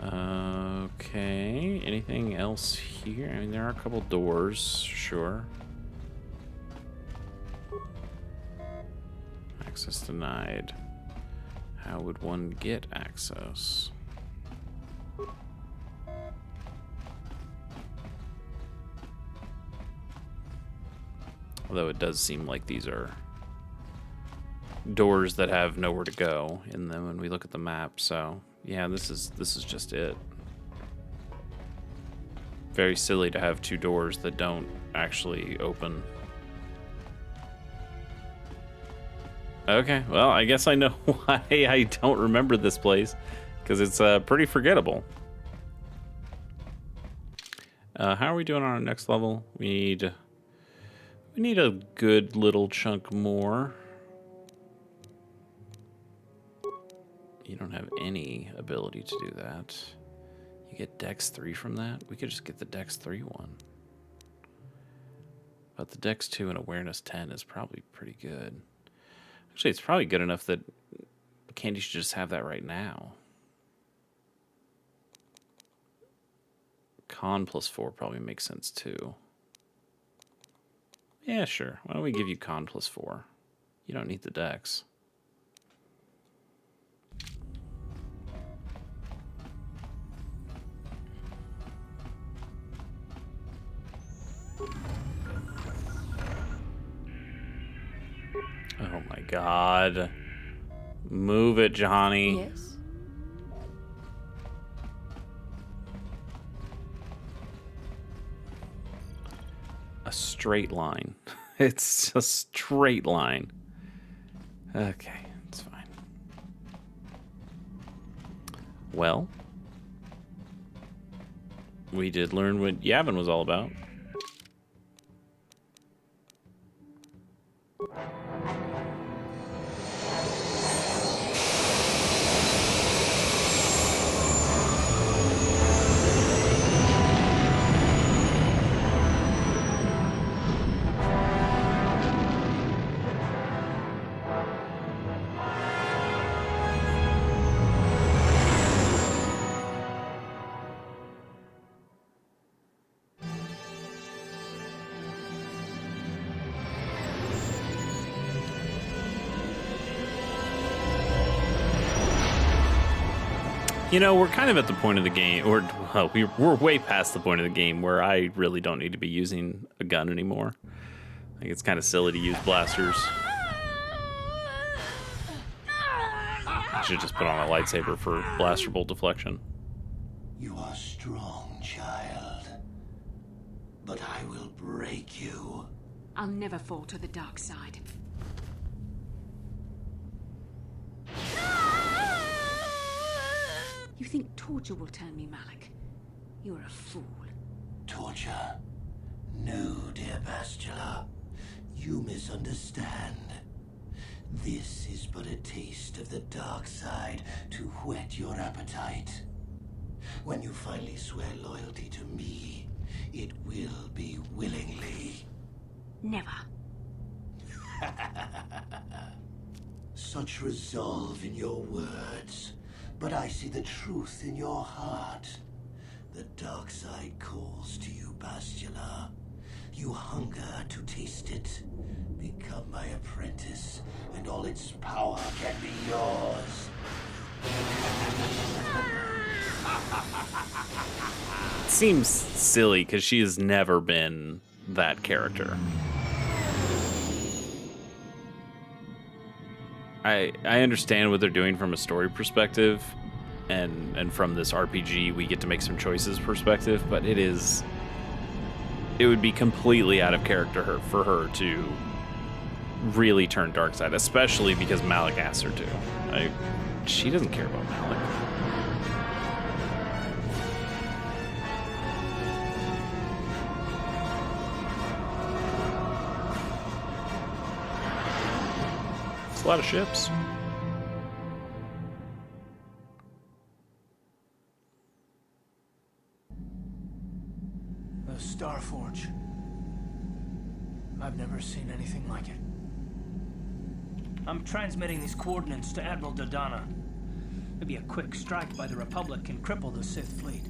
Speaker 1: Okay, anything else here? I mean, there are a couple doors, sure. Access denied. How would one get access? Although it does seem like these are doors that have nowhere to go in them when we look at the map. So yeah, this is just it. Very silly to have two doors that don't actually open. Okay, well, I guess I know why I don't remember this place, because it's pretty forgettable. How are we doing on our next level? We need a good little chunk more. You don't have any ability to do that. You get Dex 3 from that? We could just get the Dex 3 one. But the Dex 2 and Awareness 10 is probably pretty good. Actually, it's probably good enough that Candy should just have that right now. Con +4 probably makes sense too. Yeah, sure. Why don't we give you Con +4? You don't need the Dex. Oh my god. Move it, Johnny.
Speaker 4: Yes.
Speaker 1: A straight line. It's a straight line. Okay, it's fine. Well, we did learn what Yavin was all about. You know, we're kind of at the point of the game, or well, we're way past the point of the game where I really don't need to be using a gun anymore. I think it's kind of silly to use blasters. I should just put on a lightsaber for blaster bolt deflection.
Speaker 8: You are strong, child. But I will break you.
Speaker 9: I'll never fall to the dark side. You think torture will turn me, Malik? You're a fool.
Speaker 8: Torture? No, dear Bastila. You misunderstand. This is but a taste of the dark side to whet your appetite. When you finally swear loyalty to me, it will be willingly.
Speaker 9: Never.
Speaker 8: Such resolve in your words, but I see the truth in your heart. The dark side calls to you, Bastila. You hunger to taste it. Become my apprentice, and all its power can be yours.
Speaker 1: It seems silly because she has never been that character. I understand what they're doing from a story perspective, and from this RPG we get to make some choices perspective, but it would be completely out of character for her to really turn dark side, especially because Malik asked her to. She doesn't care about Malik. It's a lot of ships.
Speaker 3: The Starforge. I've never seen anything like it. I'm transmitting these coordinates to Admiral Dodonna. Maybe a quick strike by the Republic can cripple the Sith fleet.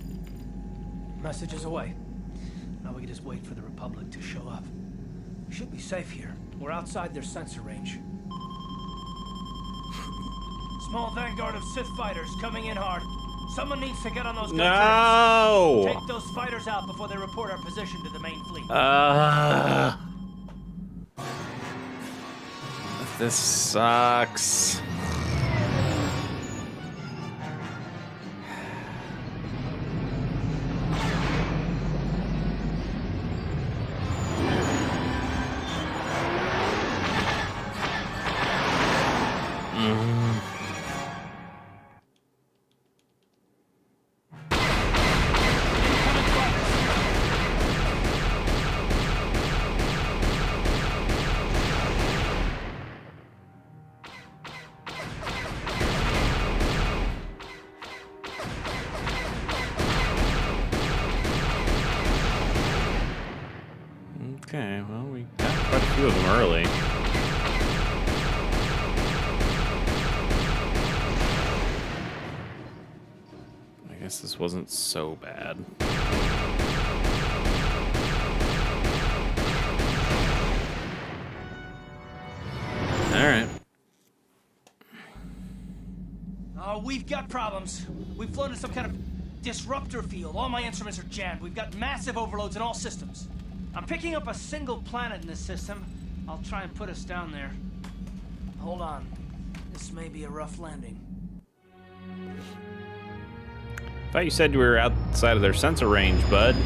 Speaker 3: Message is away. Now we can just wait for the Republic to show up. We should be safe here. We're outside their sensor range. Small vanguard of Sith fighters coming in hard. Someone needs to get on those guns.
Speaker 1: No!
Speaker 3: Take those fighters out before they report our position to the main fleet.
Speaker 1: This sucks. Okay, well, we got quite a few of them early. I guess this wasn't so bad. Alright.
Speaker 3: Oh, we've got problems. We've flown in some kind of disruptor field. All my instruments are jammed. We've got massive overloads in all systems. I'm picking up a single planet in this system. I'll try and put us down there. Hold on. This may be a rough landing.
Speaker 1: Thought you said you were outside of their sensor range, bud.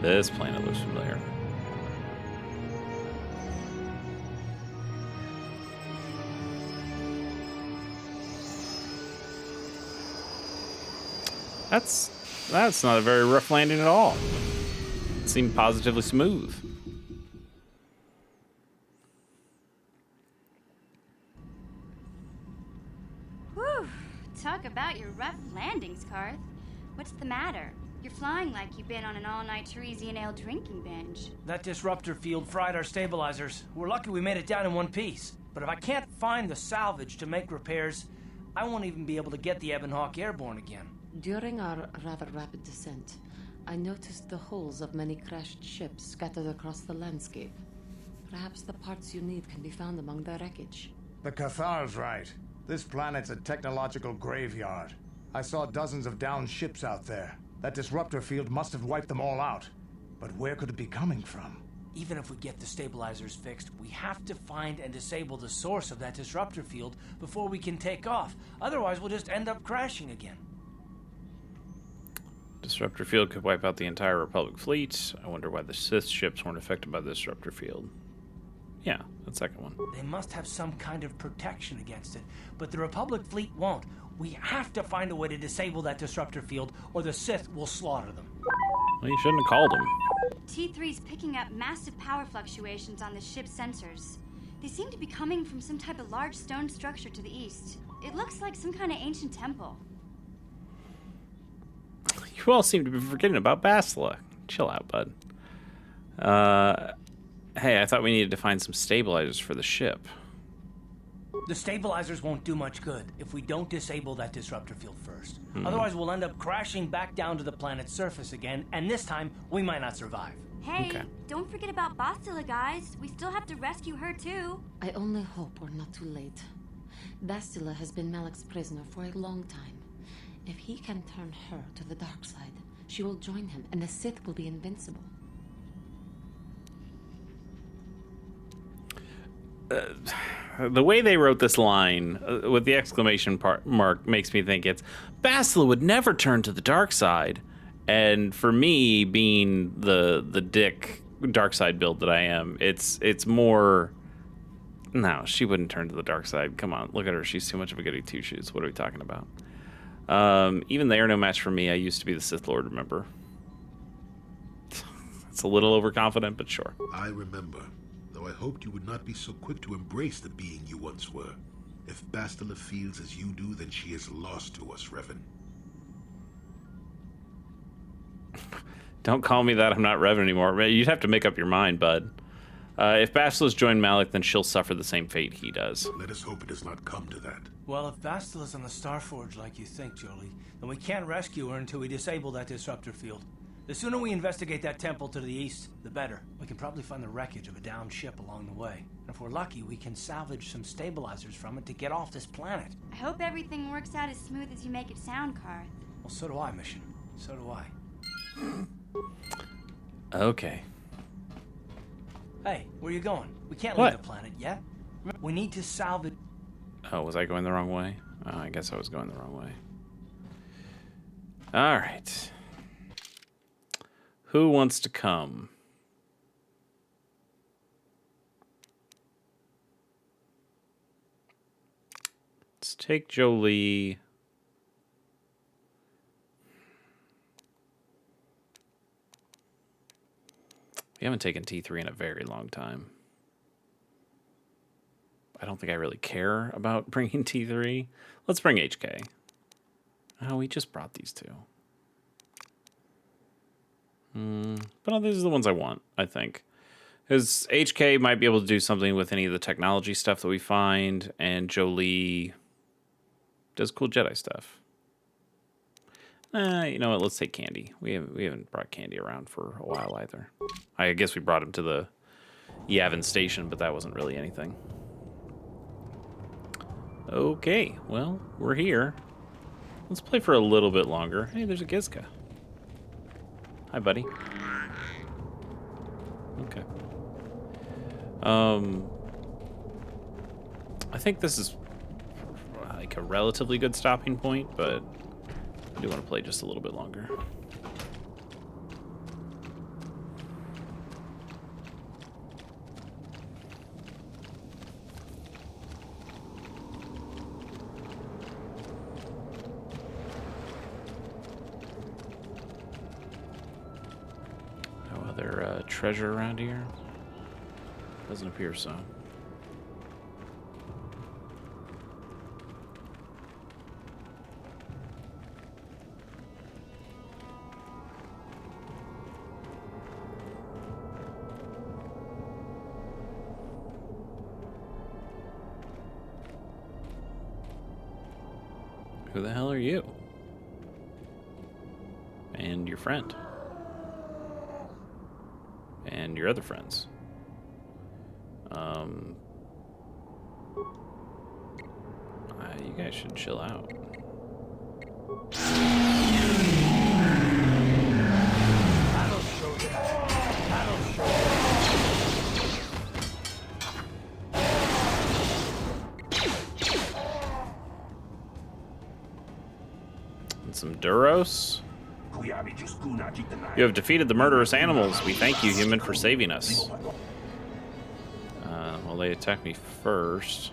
Speaker 1: This planet looks familiar. That's not a very rough landing at all. It seemed positively smooth.
Speaker 10: Whew. Talk about your rough landings, Karth. What's the matter? You're flying like you've been on an all-night Teresian ale drinking binge.
Speaker 3: That disruptor field fried our stabilizers. We're lucky we made it down in one piece. But if I can't find the salvage to make repairs, I won't even be able to get the Ebonhawk airborne again.
Speaker 4: During our rather rapid descent, I noticed the hulls of many crashed ships scattered across the landscape. Perhaps the parts you need can be found among the wreckage.
Speaker 11: The Cathar's right. This planet's a technological graveyard. I saw dozens of downed ships out there. That disruptor field must have wiped them all out. But where could it be coming from?
Speaker 3: Even if we get the stabilizers fixed, we have to find and disable the source of that disruptor field before we can take off. Otherwise, we'll just end up crashing again.
Speaker 1: Disruptor field could wipe out the entire Republic fleet. I wonder why the Sith ships weren't affected by the disruptor field. Yeah, that second one.
Speaker 3: They must have some kind of protection against it, but the Republic fleet won't. We have to find a way to disable that disruptor field, or the Sith will slaughter them.
Speaker 1: Well, you shouldn't have called them.
Speaker 10: T3's picking up massive power fluctuations on the ship's sensors. They seem to be coming from some type of large stone structure to the east. It looks like some kind of ancient temple.
Speaker 1: You all seem to be forgetting about Bastila. Chill out, bud. Hey, I thought we needed to find some stabilizers for the ship.
Speaker 3: The stabilizers won't do much good if we don't disable that disruptor field first. Otherwise, we'll end up crashing back down to the planet's surface again, and this time, we might not survive.
Speaker 10: Hey,
Speaker 1: Okay.
Speaker 10: don't forget about Bastila, guys. We still have to rescue her, too.
Speaker 4: I only hope we're not too late. Bastila has been Malak's prisoner for a long time. If he can turn her to the dark side, she will join him, and the Sith will be invincible.
Speaker 1: The way they wrote this line with the exclamation mark makes me think it's Bastila would never turn to the dark side. And for me, being the dick dark side build that I am, it's more. No, she wouldn't turn to the dark side. Come on, look at her. She's too much of a goody two shoes. What are we talking about? Even they are no match for me. I used to be the Sith Lord, remember? It's a little overconfident, but sure.
Speaker 6: I remember, though I hoped you would not be so quick to embrace the being you once were. If Bastila feels as you do, then she is lost to us, Revan.
Speaker 1: Don't call me that. I'm not Revan anymore. You'd have to make up your mind, bud. If Bastila's joined Malak, then she'll suffer the same fate he does.
Speaker 6: Let us hope it does not come to that.
Speaker 3: Well, if Bastila's on the Starforge like you think, Jolie, then we can't rescue her until we disable that disruptor field. The sooner we investigate that temple to the east, the better. We can probably find the wreckage of a downed ship along the way. And if we're lucky, we can salvage some stabilizers from it to get off this planet.
Speaker 10: I hope everything works out as smooth as you make it sound, Karth.
Speaker 3: Well, so do I, Mission. So do I.
Speaker 1: Okay.
Speaker 3: Hey, where you going? We can't
Speaker 1: What?
Speaker 3: leave the planet yet. We need to salvage...
Speaker 1: Oh, was I going the wrong way? Oh, I guess I was going the wrong way. All right. Who wants to come? Let's take Jolie. We haven't taken T3 in a very long time. I don't think I really care about bringing T3. Let's bring HK. Oh, we just brought these two. But these are the ones I want, I think. Because HK might be able to do something with any of the technology stuff that we find, and Jolie does cool Jedi stuff. You know what? Let's take Candy. We haven't brought Candy around for a while either. I guess we brought him to the Yavin station, but that wasn't really anything. Okay, well, we're here. Let's play for a little bit longer. Hey, there's a Gizka. Hi, buddy. Okay. I think this is like a relatively good stopping point, but I do want to play just a little bit longer. treasure around here? Doesn't appear so. Who the hell are you? And your friend. And your other friends. You guys should chill out. And some Duros. You have defeated the murderous animals. We thank you, human, for saving us. Well, they attacked me first.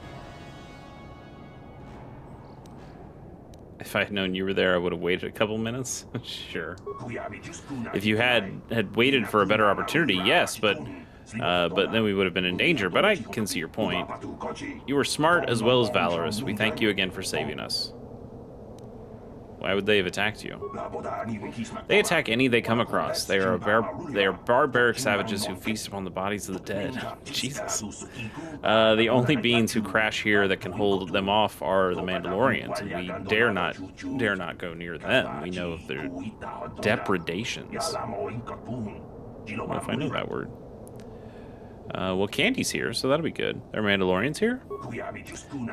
Speaker 1: If I had known you were there, I would have waited a couple minutes. Sure. If you had waited for a better opportunity, yes, but then we would have been in danger. But I can see your point. You were smart as well as valorous. We thank you again for saving us. Why would they have attacked you? They attack any they come across. They are barbaric savages who feast upon the bodies of the dead. Jesus. The only beings who crash here that can hold them off are the Mandalorians, and we dare not go near them. We know of their depredations. I don't know if I know that word. Well, Candy's here, so that'll be good. Are Mandalorians here?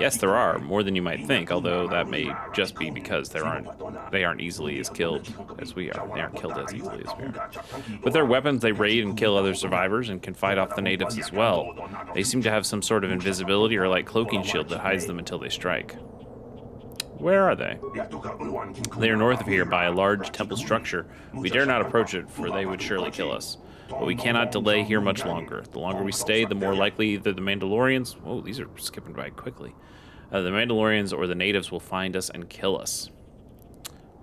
Speaker 1: Yes, there are, more than you might think, although that may just be because they aren't easily as killed as we are. They aren't killed as easily as we are. With their weapons, they raid and kill other survivors and can fight off the natives as well. They seem to have some sort of invisibility or light cloaking shield that hides them until they strike. Where are they? They are north of here by a large temple structure. We dare not approach it, for they would surely kill us. But we cannot delay here much longer. The longer we stay, the more likely that the Mandalorians... Whoa, these are skipping by quickly. The Mandalorians or the natives will find us and kill us.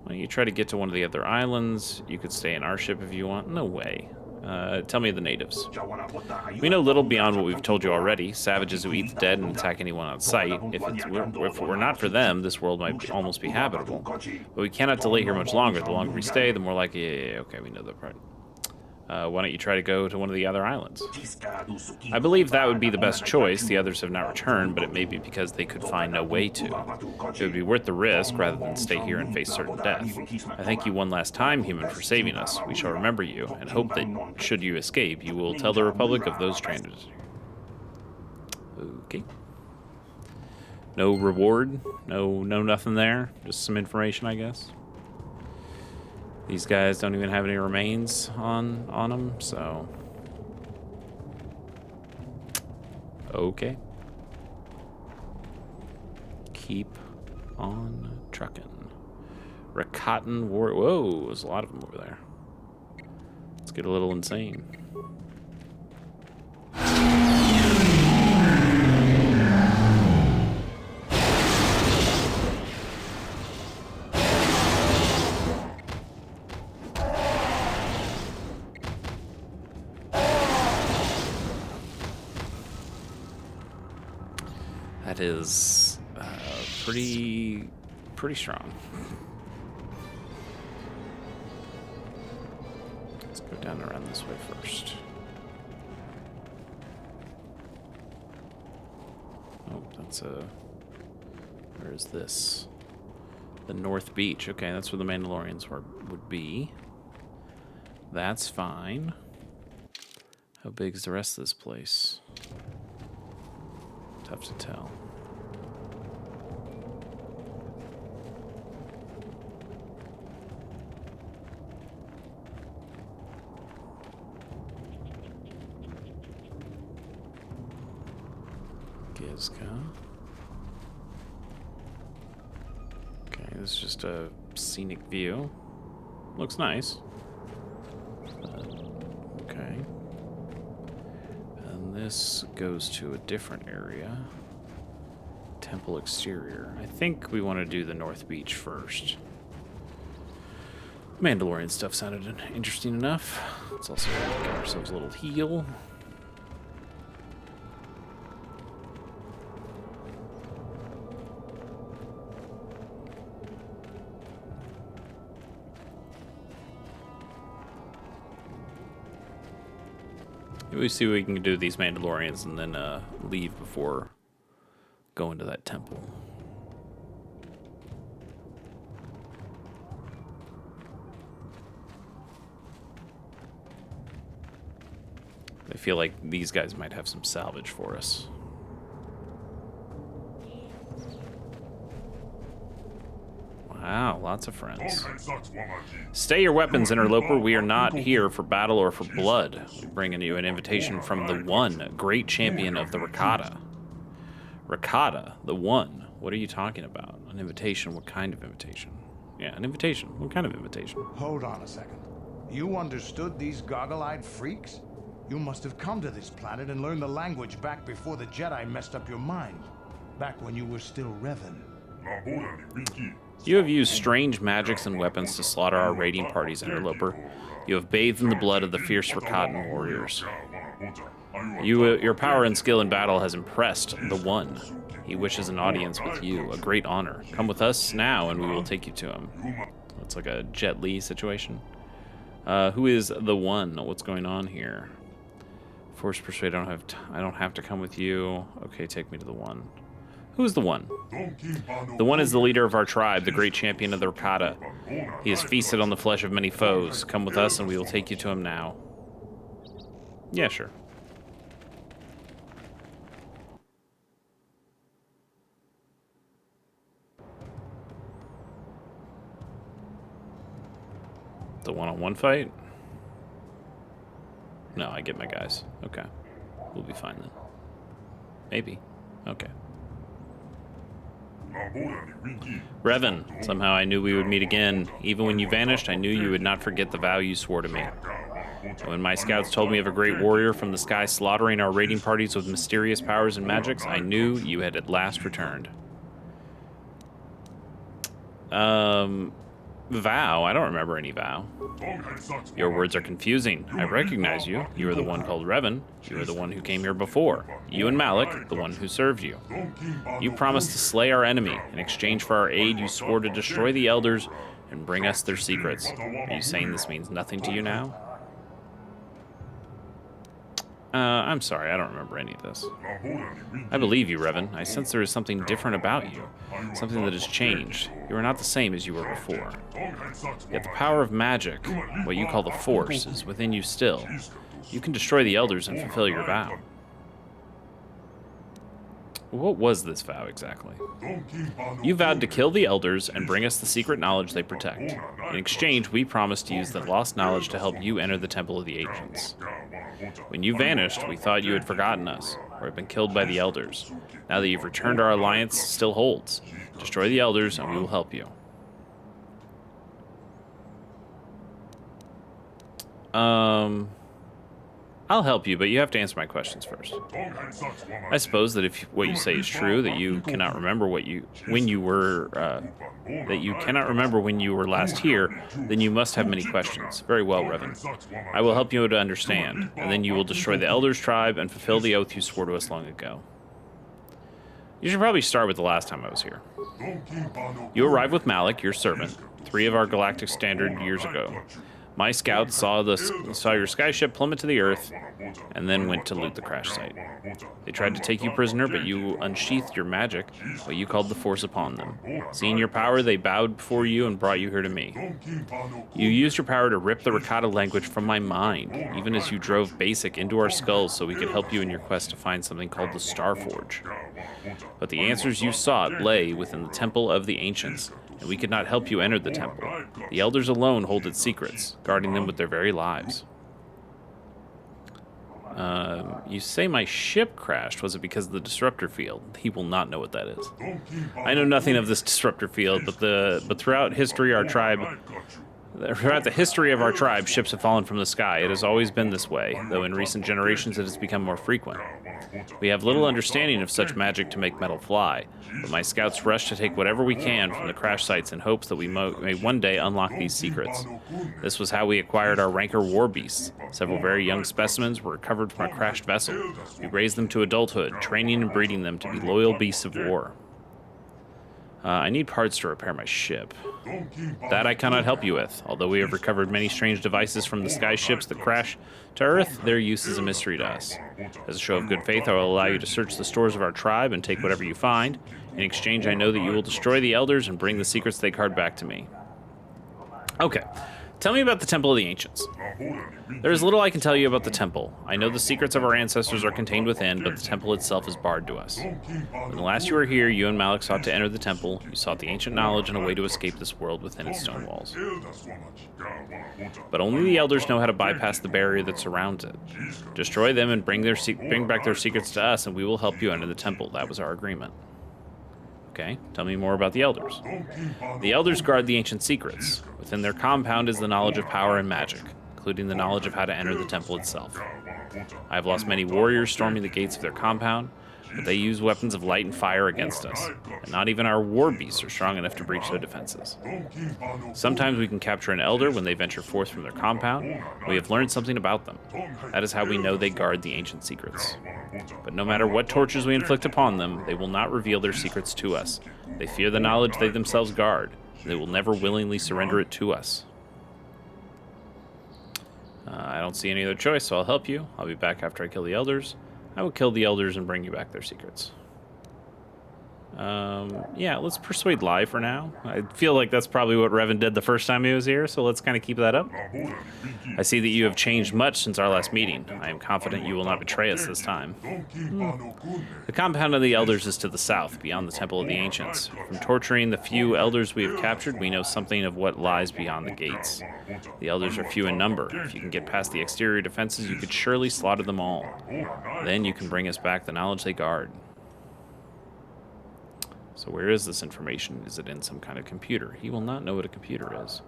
Speaker 1: Why don't you try to get to one of the other islands? You could stay in our ship if you want. No way. Tell me the natives. We know little beyond what we've told you already. Savages who eat the dead and attack anyone on sight. If it were not for them, this world might almost be habitable. But we cannot delay here much longer. The longer we stay, the more likely... Yeah, okay, we know that part. Why don't you try to go to one of the other islands? I believe that would be the best choice. The others have not returned, but it may be because they could find no way to. It would be worth the risk rather than stay here and face certain death. I thank you one last time, human, for saving us. We shall remember you, and hope that, should you escape, you will tell the Republic of those stranded. Okay. No reward? No nothing there? Just some information, I guess? These guys don't even have any remains on them, so... Okay. Keep on trucking. Rakatan War... Whoa, there's a lot of them over there. Let's get a little insane. That is pretty strong. Let's go down around this way first. Oh, that's where is this? The North Beach. Okay, that's where the Mandalorians would be. That's fine. How big is the rest of this place? Tough to tell. Gizka. Okay, this is just a scenic view. Looks nice. Okay. And this goes to a different area. Temple exterior. I think we want to do the North Beach first. Mandalorian stuff sounded interesting enough. Let's also get ourselves a little heal. Maybe we see what we can do with these Mandalorians and then leave before going to that temple. I feel like these guys might have some salvage for us. Wow, lots of friends. Stay your weapons, interloper. We are not here for battle or for blood. We're bringing you an invitation from the One, great champion of the Rakata. Rakata, the One. What are you talking about? An invitation? What kind of invitation? Yeah, an invitation. What kind of invitation?
Speaker 11: Hold on a second. You understood these goggle-eyed freaks? You must have come to this planet and learned the language back before the Jedi messed up your mind. Back when you were still Revan.
Speaker 1: You have used strange magics and weapons to slaughter our raiding parties, interloper. You have bathed in the blood of the fierce Rakatan warriors. Your power and skill in battle has impressed the One. He wishes an audience with you, a great honor. Come with us now, and we will take you to him. That's like a Jet Li situation. Who is the One? What's going on here? Force persuade. I don't have to come with you. Okay, take me to the One. Who is the One? The One is the leader of our tribe, the great champion of the Rakata. He has feasted on the flesh of many foes. Come with us, and we will take you to him now. Yeah, sure. The one-on-one fight? No, I get my guys. Okay. We'll be fine then. Maybe. Okay. Revan, somehow I knew we would meet again. Even when you vanished, I knew you would not forget the vow you swore to me. When my scouts told me of a great warrior from the sky slaughtering our raiding parties with mysterious powers and magics, I knew you had at last returned. Vow? I don't remember any vow. Your words are confusing. I recognize you. You are the one called Revan. You are the one who came here before. You and Malik, the one who served you. You promised to slay our enemy. In exchange for our aid, you swore to destroy the elders and bring us their secrets. Are you saying this means nothing to you now? I'm sorry, I don't remember any of this. I believe you, Revan. I sense there is something different about you. Something that has changed. You are not the same as you were before. Yet the power of magic, what you call the Force, is within you still. You can destroy the elders and fulfill your vow. What was this vow exactly? You vowed to kill the elders and bring us the secret knowledge they protect. In exchange, we promised to use that lost knowledge to help you enter the Temple of the Ancients. When you vanished, we thought you had forgotten us, or had been killed by the elders. Now that you've returned, our alliance still holds. Destroy the elders, and we will help you. I'll help you, but you have to answer my questions first. I suppose that if what you say is true, that you cannot remember when you were last here, then you must have many questions. Very well, Revan. I will help you to understand, and then you will destroy the Elders' tribe and fulfill the oath you swore to us long ago. You should probably start with the last time I was here. You arrived with Malik, your servant, 3 of our galactic standard years ago. My scouts saw your skyship plummet to the earth, and then went to loot the crash site. They tried to take you prisoner, but you unsheathed your magic, what you called the Force, upon them. Seeing your power, they bowed before you and brought you here to me. You used your power to rip the Rakata language from my mind, even as you drove Basic into our skulls so we could help you in your quest to find something called the Starforge. But the answers you sought lay within the Temple of the Ancients, and we could not help you enter the temple. The elders alone hold its secrets, guarding them with their very lives. You say my ship crashed. Was it because of the disruptor field? He will not know what that is. I know nothing of this disruptor field, but throughout history, our tribe Throughout the history of our tribe, ships have fallen from the sky. It has always been this way, though in recent generations it has become more frequent. We have little understanding of such magic to make metal fly, but my scouts rush to take whatever we can from the crash sites in hopes that we may one day unlock these secrets. This was how we acquired our Rancor war beasts. Several very young specimens were recovered from a crashed vessel. We raised them to adulthood, training and breeding them to be loyal beasts of war. I need parts to repair my ship. That I cannot help you with. Although we have recovered many strange devices from the sky ships that crash to Earth, their use is a mystery to us. As a show of good faith, I will allow you to search the stores of our tribe and take whatever you find. In exchange, I know that you will destroy the Elders and bring the secrets they guard back to me. Okay. Tell me about the Temple of the Ancients. There is little I can tell you about the temple. I know the secrets of our ancestors are contained within, but the temple itself is barred to us. When the last you were here, you and Malik sought to enter the temple. You sought the ancient knowledge and a way to escape this world within its stone walls. But only the Elders know how to bypass the barrier that surrounds it. Destroy them and bring back their secrets to us, and we will help you enter the temple. That was our agreement. Okay, tell me more about the Elders. The Elders guard the ancient secrets. Within their compound is the knowledge of power and magic, including the knowledge of how to enter the temple itself. I have lost many warriors storming the gates of their compound, but they use weapons of light and fire against us, and not even our war beasts are strong enough to breach their defenses. Sometimes we can capture an Elder when they venture forth from their compound. We have learned something about them. That is how we know they guard the ancient secrets. But no matter what tortures we inflict upon them, they will not reveal their secrets to us. They fear the knowledge they themselves guard, and they will never willingly surrender it to us. I don't see any other choice, so I'll help you. I'll be back after I kill the Elders. I will kill the Elders and bring you back their secrets. Yeah, let's persuade lie for now. I feel like that's probably what Revan did the first time he was here, so let's kind of keep that up. I see that you have changed much since our last meeting. I am confident you will not betray us this time. The compound of the Elders is to the south, beyond the Temple of the Ancients. From torturing the few Elders we have captured, we know something of what lies beyond the gates. The Elders are few in number. If you can get past the exterior defenses, you could surely slaughter them all. Then you can bring us back the knowledge they guard. So where is this information? Is it in some kind of computer? He will not know what a computer is.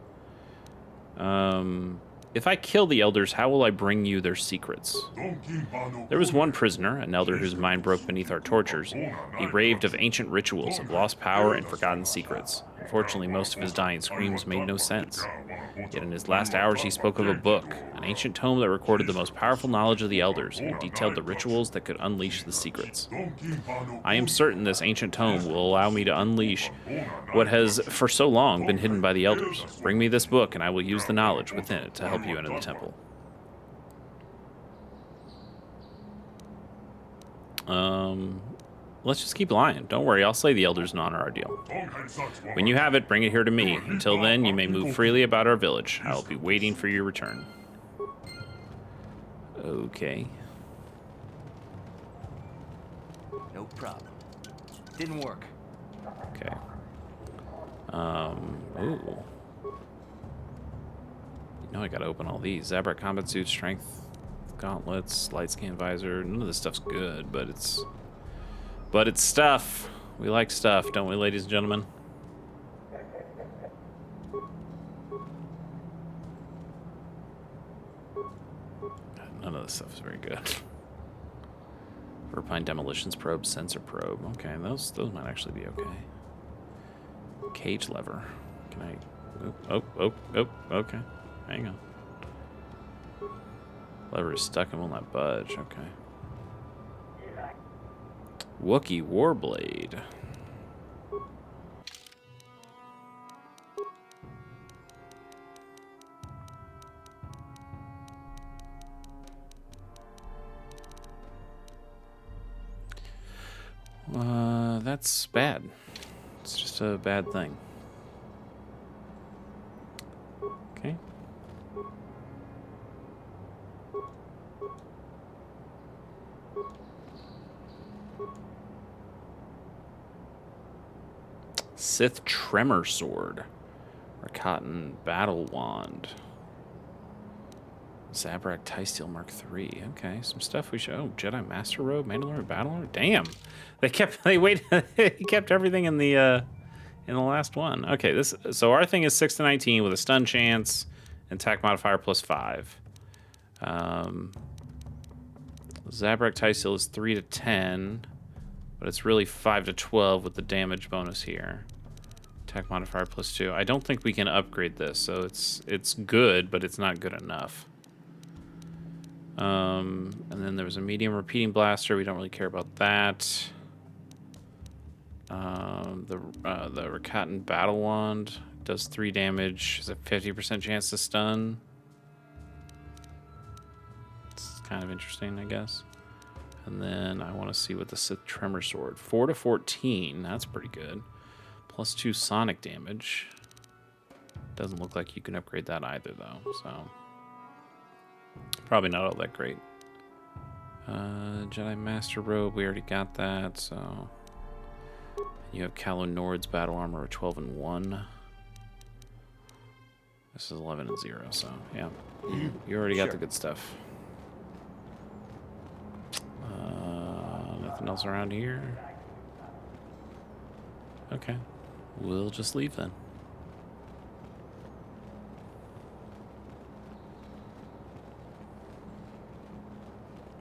Speaker 1: If I kill the Elders, how will I bring you their secrets? There was one prisoner, an Elder whose mind broke beneath our tortures. He raved of ancient rituals, of lost power and forgotten secrets. Unfortunately, most of his dying screams made no sense. Yet in his last hours he spoke of a book, an ancient tome that recorded the most powerful knowledge of the Elders and detailed the rituals that could unleash the secrets. I am certain this ancient tome will allow me to unleash what has for so long been hidden by the Elders. Bring me this book and I will use the knowledge within it to help you enter the temple. Let's just keep lying. Don't worry, I'll slay the Elders and honor our deal. When you have it, bring it here to me. Until then, you may move freely about our village. I will be waiting for your return. Okay.
Speaker 7: No problem. Didn't work.
Speaker 1: Okay. Ooh. You know I gotta open all these. Zabrak combat suit, strength, gauntlets, light scan visor. None of this stuff's good, but it's stuff. We like stuff, don't we, ladies and gentlemen? None of this stuff is very good. Verpine demolitions probe, sensor probe. Okay, those might actually be okay. Cage lever. Can I? Oh, okay. Hang on. Lever is stuck and will not budge. Okay. Wookiee Warblade. That's bad. It's just a bad thing. Okay. Sith Tremor Sword. Or Cotton Battle Wand. Zabrak Tie-Steel Mark III. Okay, some stuff we should... Oh, Jedi Master Robe, Mandalorian Battle Armor. Damn! He kept everything in the in the last one. Okay, so our thing is 6 to 19 with a stun chance and attack modifier +5. Zabrak Tysil is 3 to 10, but it's really 5 to 12 with the damage bonus here. Attack modifier +2. I don't think we can upgrade this, so it's good, but it's not good enough. And then there was a medium repeating blaster. We don't really care about that. The Rakatan Battle Wand does 3 damage. Has a 50% chance to stun. It's kind of interesting, I guess. And then I want to see what the Sith Tremor Sword. 4 to 14. That's pretty good. +2 sonic damage. Doesn't look like you can upgrade that either, though. So probably not all that great. Jedi Master Robe. We already got that. So you have Calo Nord's battle armor of 12 and 1. This is 11 and 0. So yeah, you already got the good stuff. Nothing else around here. Okay, we'll just leave then.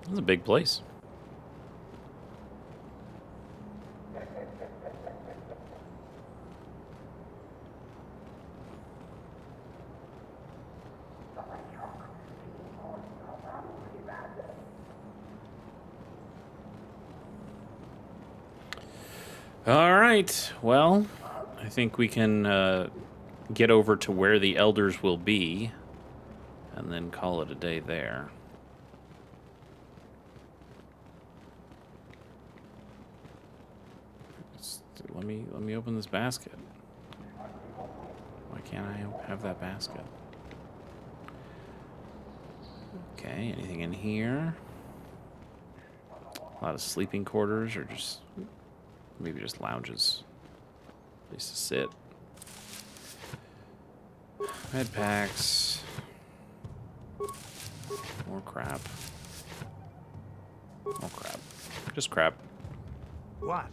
Speaker 1: It's a big place. All right, well, I think we can get over to where the elders will be and then call it a day there. Let me open this basket. Why can't I have that basket? Okay, anything in here? A lot of sleeping quarters, or just maybe just lounges. Place to sit. Med packs. More crap. More crap. Just crap.
Speaker 11: What?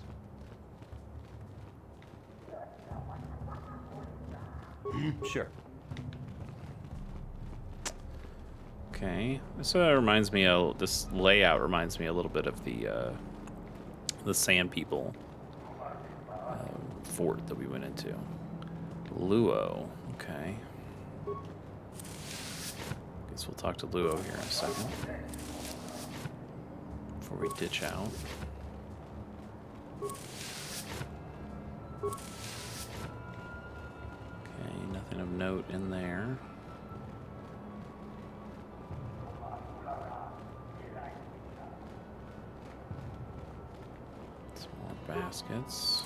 Speaker 7: Sure.
Speaker 1: Okay, this reminds me of this layout. Reminds me a little bit of the Sand People fort that we went into. Luo. Okay. Guess we'll talk to Luo here in a second before we ditch out. Okay, nothing of note in there. Some more baskets.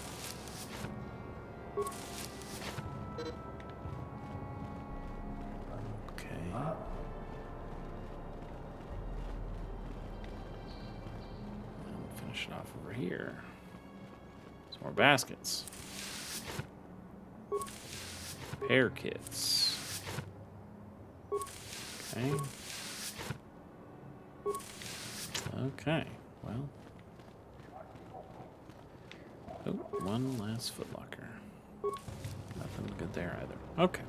Speaker 1: Okay. And finish it off over here. Some more baskets. Repair kits. Okay. Okay, well. Oh, one last footlocker. Nothing good there either. Okay.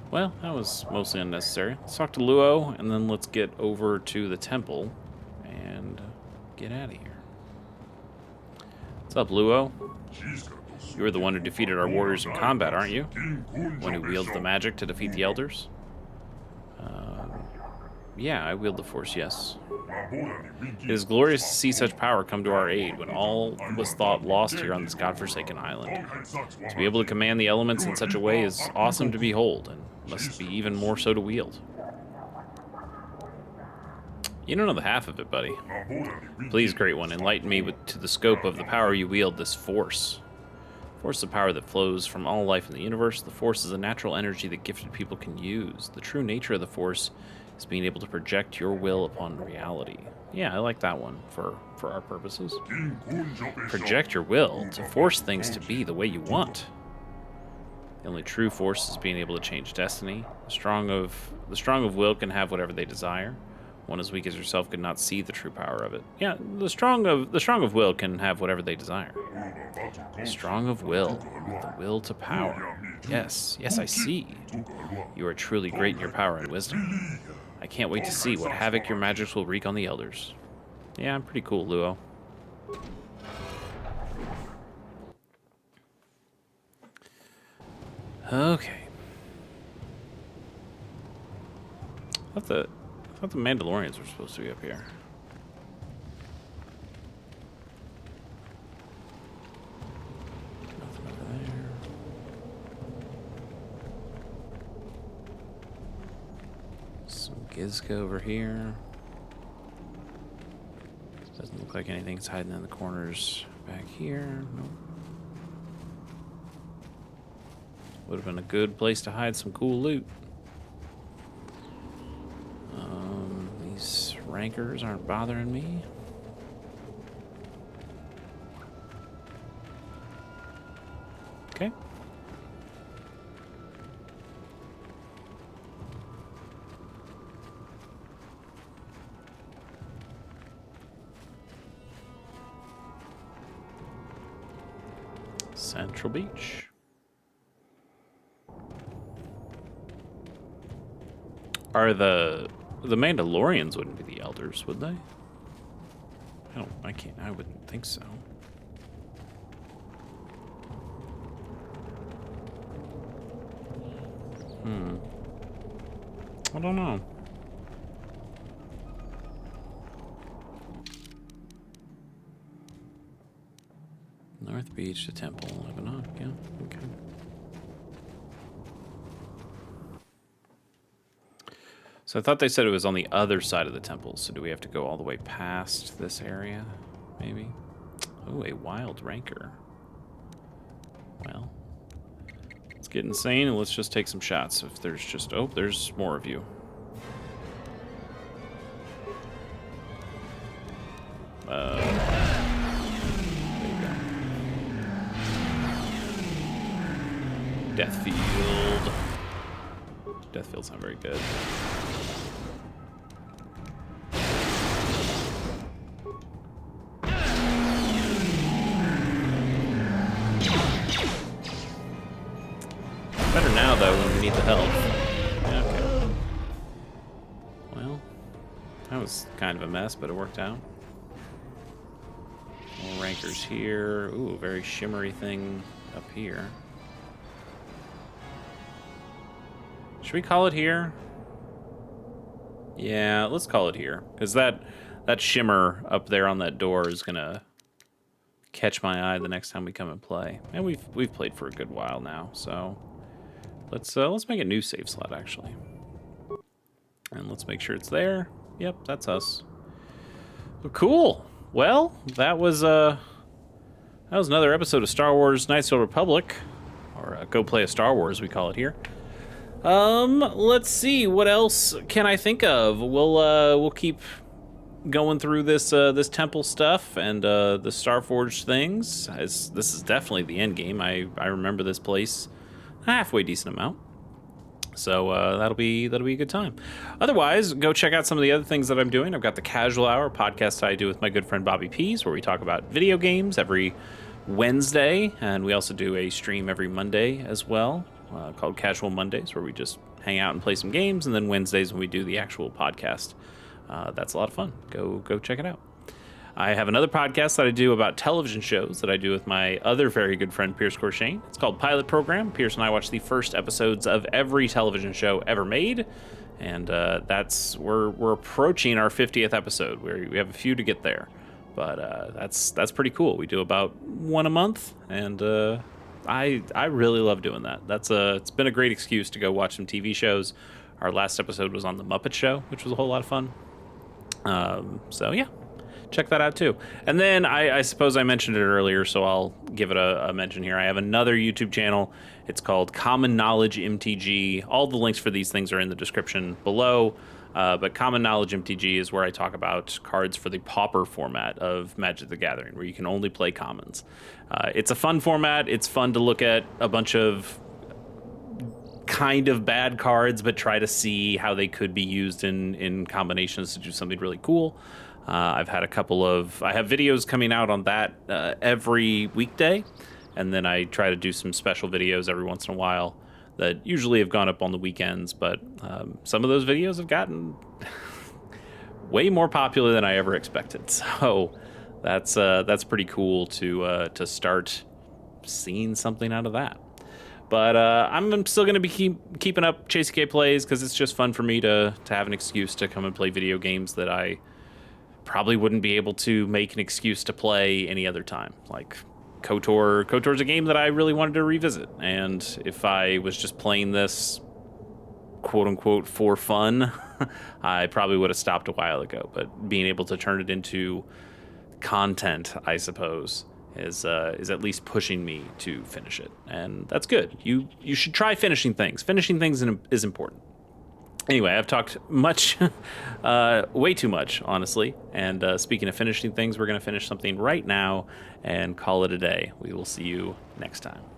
Speaker 1: Well, that was mostly unnecessary. Let's talk to Luo, and then let's get over to the temple and get out of here. What's up, Luo? You were the one who defeated our warriors in combat, aren't you? One who wields the magic to defeat the elders? Yeah, I wield the Force, yes. It is glorious to see such power come to our aid when all was thought lost here on this godforsaken island. To be able to command the elements in such a way is awesome to behold, and must be even more so to wield. You don't know the half of it, buddy. Please, Great One, enlighten me to the scope of the power you wield, this Force. Force is a power that flows from all life in the universe. The Force is a natural energy that gifted people can use. The true nature of the Force is being able to project your will upon reality. Yeah, I like that one for our purposes. Project your will to force things to be the way you want. The only true force is being able to change destiny. The strong of will can have whatever they desire. One as weak as yourself could not see the true power of it. Yeah, the strong of will can have whatever they desire. The strong of will, the will to power. Yes, yes, I see. You are truly great in your power and wisdom. I can't wait to see what havoc your magics will wreak on the elders. Yeah, I'm pretty cool, Luo. Okay. I thought the Mandalorians were supposed to be up here. Nothing over there. Some Gizka over here. Doesn't look like anything's hiding in the corners back here. Nope. Would have been a good place to hide some cool loot. These rankers aren't bothering me. Okay. Central Beach. Are the Mandalorians wouldn't be the elders, would they? I wouldn't think so. I don't know. North Beach to Temple, Lebanon. Yeah, okay. So I thought they said it was on the other side of the temple. So do we have to go all the way past this area? Maybe. Oh, a wild ranker. Well, let's get insane and let's just take some shots. If there's just... Oh, there's more of you. There you go. Deathfield. Deathfield's not very good. Better now, though, when we need the help. Yeah, okay. Well, that was kind of a mess, but it worked out. More rankers here. Ooh, a very shimmery thing up here. Should we call it here? Yeah, let's call it here. Because that shimmer up there on that door is going to catch my eye the next time we come and play. And we've played for a good while now, so... Let's make a new save slot, actually. And let's make sure it's there. Yep, that's us. Well, cool. Well, that was another episode of Star Wars Knights of the Republic. Or Go Play a Star Wars, we call it here. Let's see, what else can I think of? We'll keep going through this temple stuff and the Starforged things. This is definitely the end game. I remember this place a halfway decent amount. So that'll be a good time. Otherwise, go check out some of the other things that I'm doing. I've got the Casual Hour podcast I do with my good friend Bobby Pease, where we talk about video games every Wednesday, and we also do a stream every Monday as well, called Casual Mondays, where we just hang out and play some games, and then Wednesdays when we do the actual podcast. That's a lot of fun. Go check it out. I have another podcast that I do about television shows that I do with my other very good friend, Pierce Corshane. It's called Pilot Program. Pierce and I watch the first episodes of every television show ever made, and we're approaching our 50th episode. We have a few to get there, but that's pretty cool. We do about one a month, and I really love doing that. It's been a great excuse to go watch some TV shows. Our last episode was on The Muppet Show, which was a whole lot of fun. So yeah. Check that out too. And then I suppose I mentioned it earlier, so I'll give it a mention here. I have another YouTube channel. It's called Common Knowledge MTG. All the links for these things are in the description below. But Common Knowledge MTG is where I talk about cards for the Pauper format of Magic the Gathering, where you can only play commons. It's a fun format. It's fun to look at a bunch of kind of bad cards, but try to see how they could be used in combinations to do something really cool. I've had I have videos coming out on that every weekday, and then I try to do some special videos every once in a while that usually have gone up on the weekends, but some of those videos have gotten way more popular than I ever expected. So that's pretty cool to start seeing something out of that. But I'm still going to be keeping up JCK Plays because it's just fun for me to have an excuse to come and play video games that I probably wouldn't be able to make an excuse to play any other time. Like KOTOR. KOTOR's a game that I really wanted to revisit, and if I was just playing this quote-unquote for fun, I probably would have stopped a while ago. But being able to turn it into content, I suppose, is at least pushing me to finish it, and that's good. You should try finishing things. Finishing things is important. Anyway, I've talked much, way too much, honestly. And speaking of finishing things, we're going to finish something right now and call it a day. We will see you next time.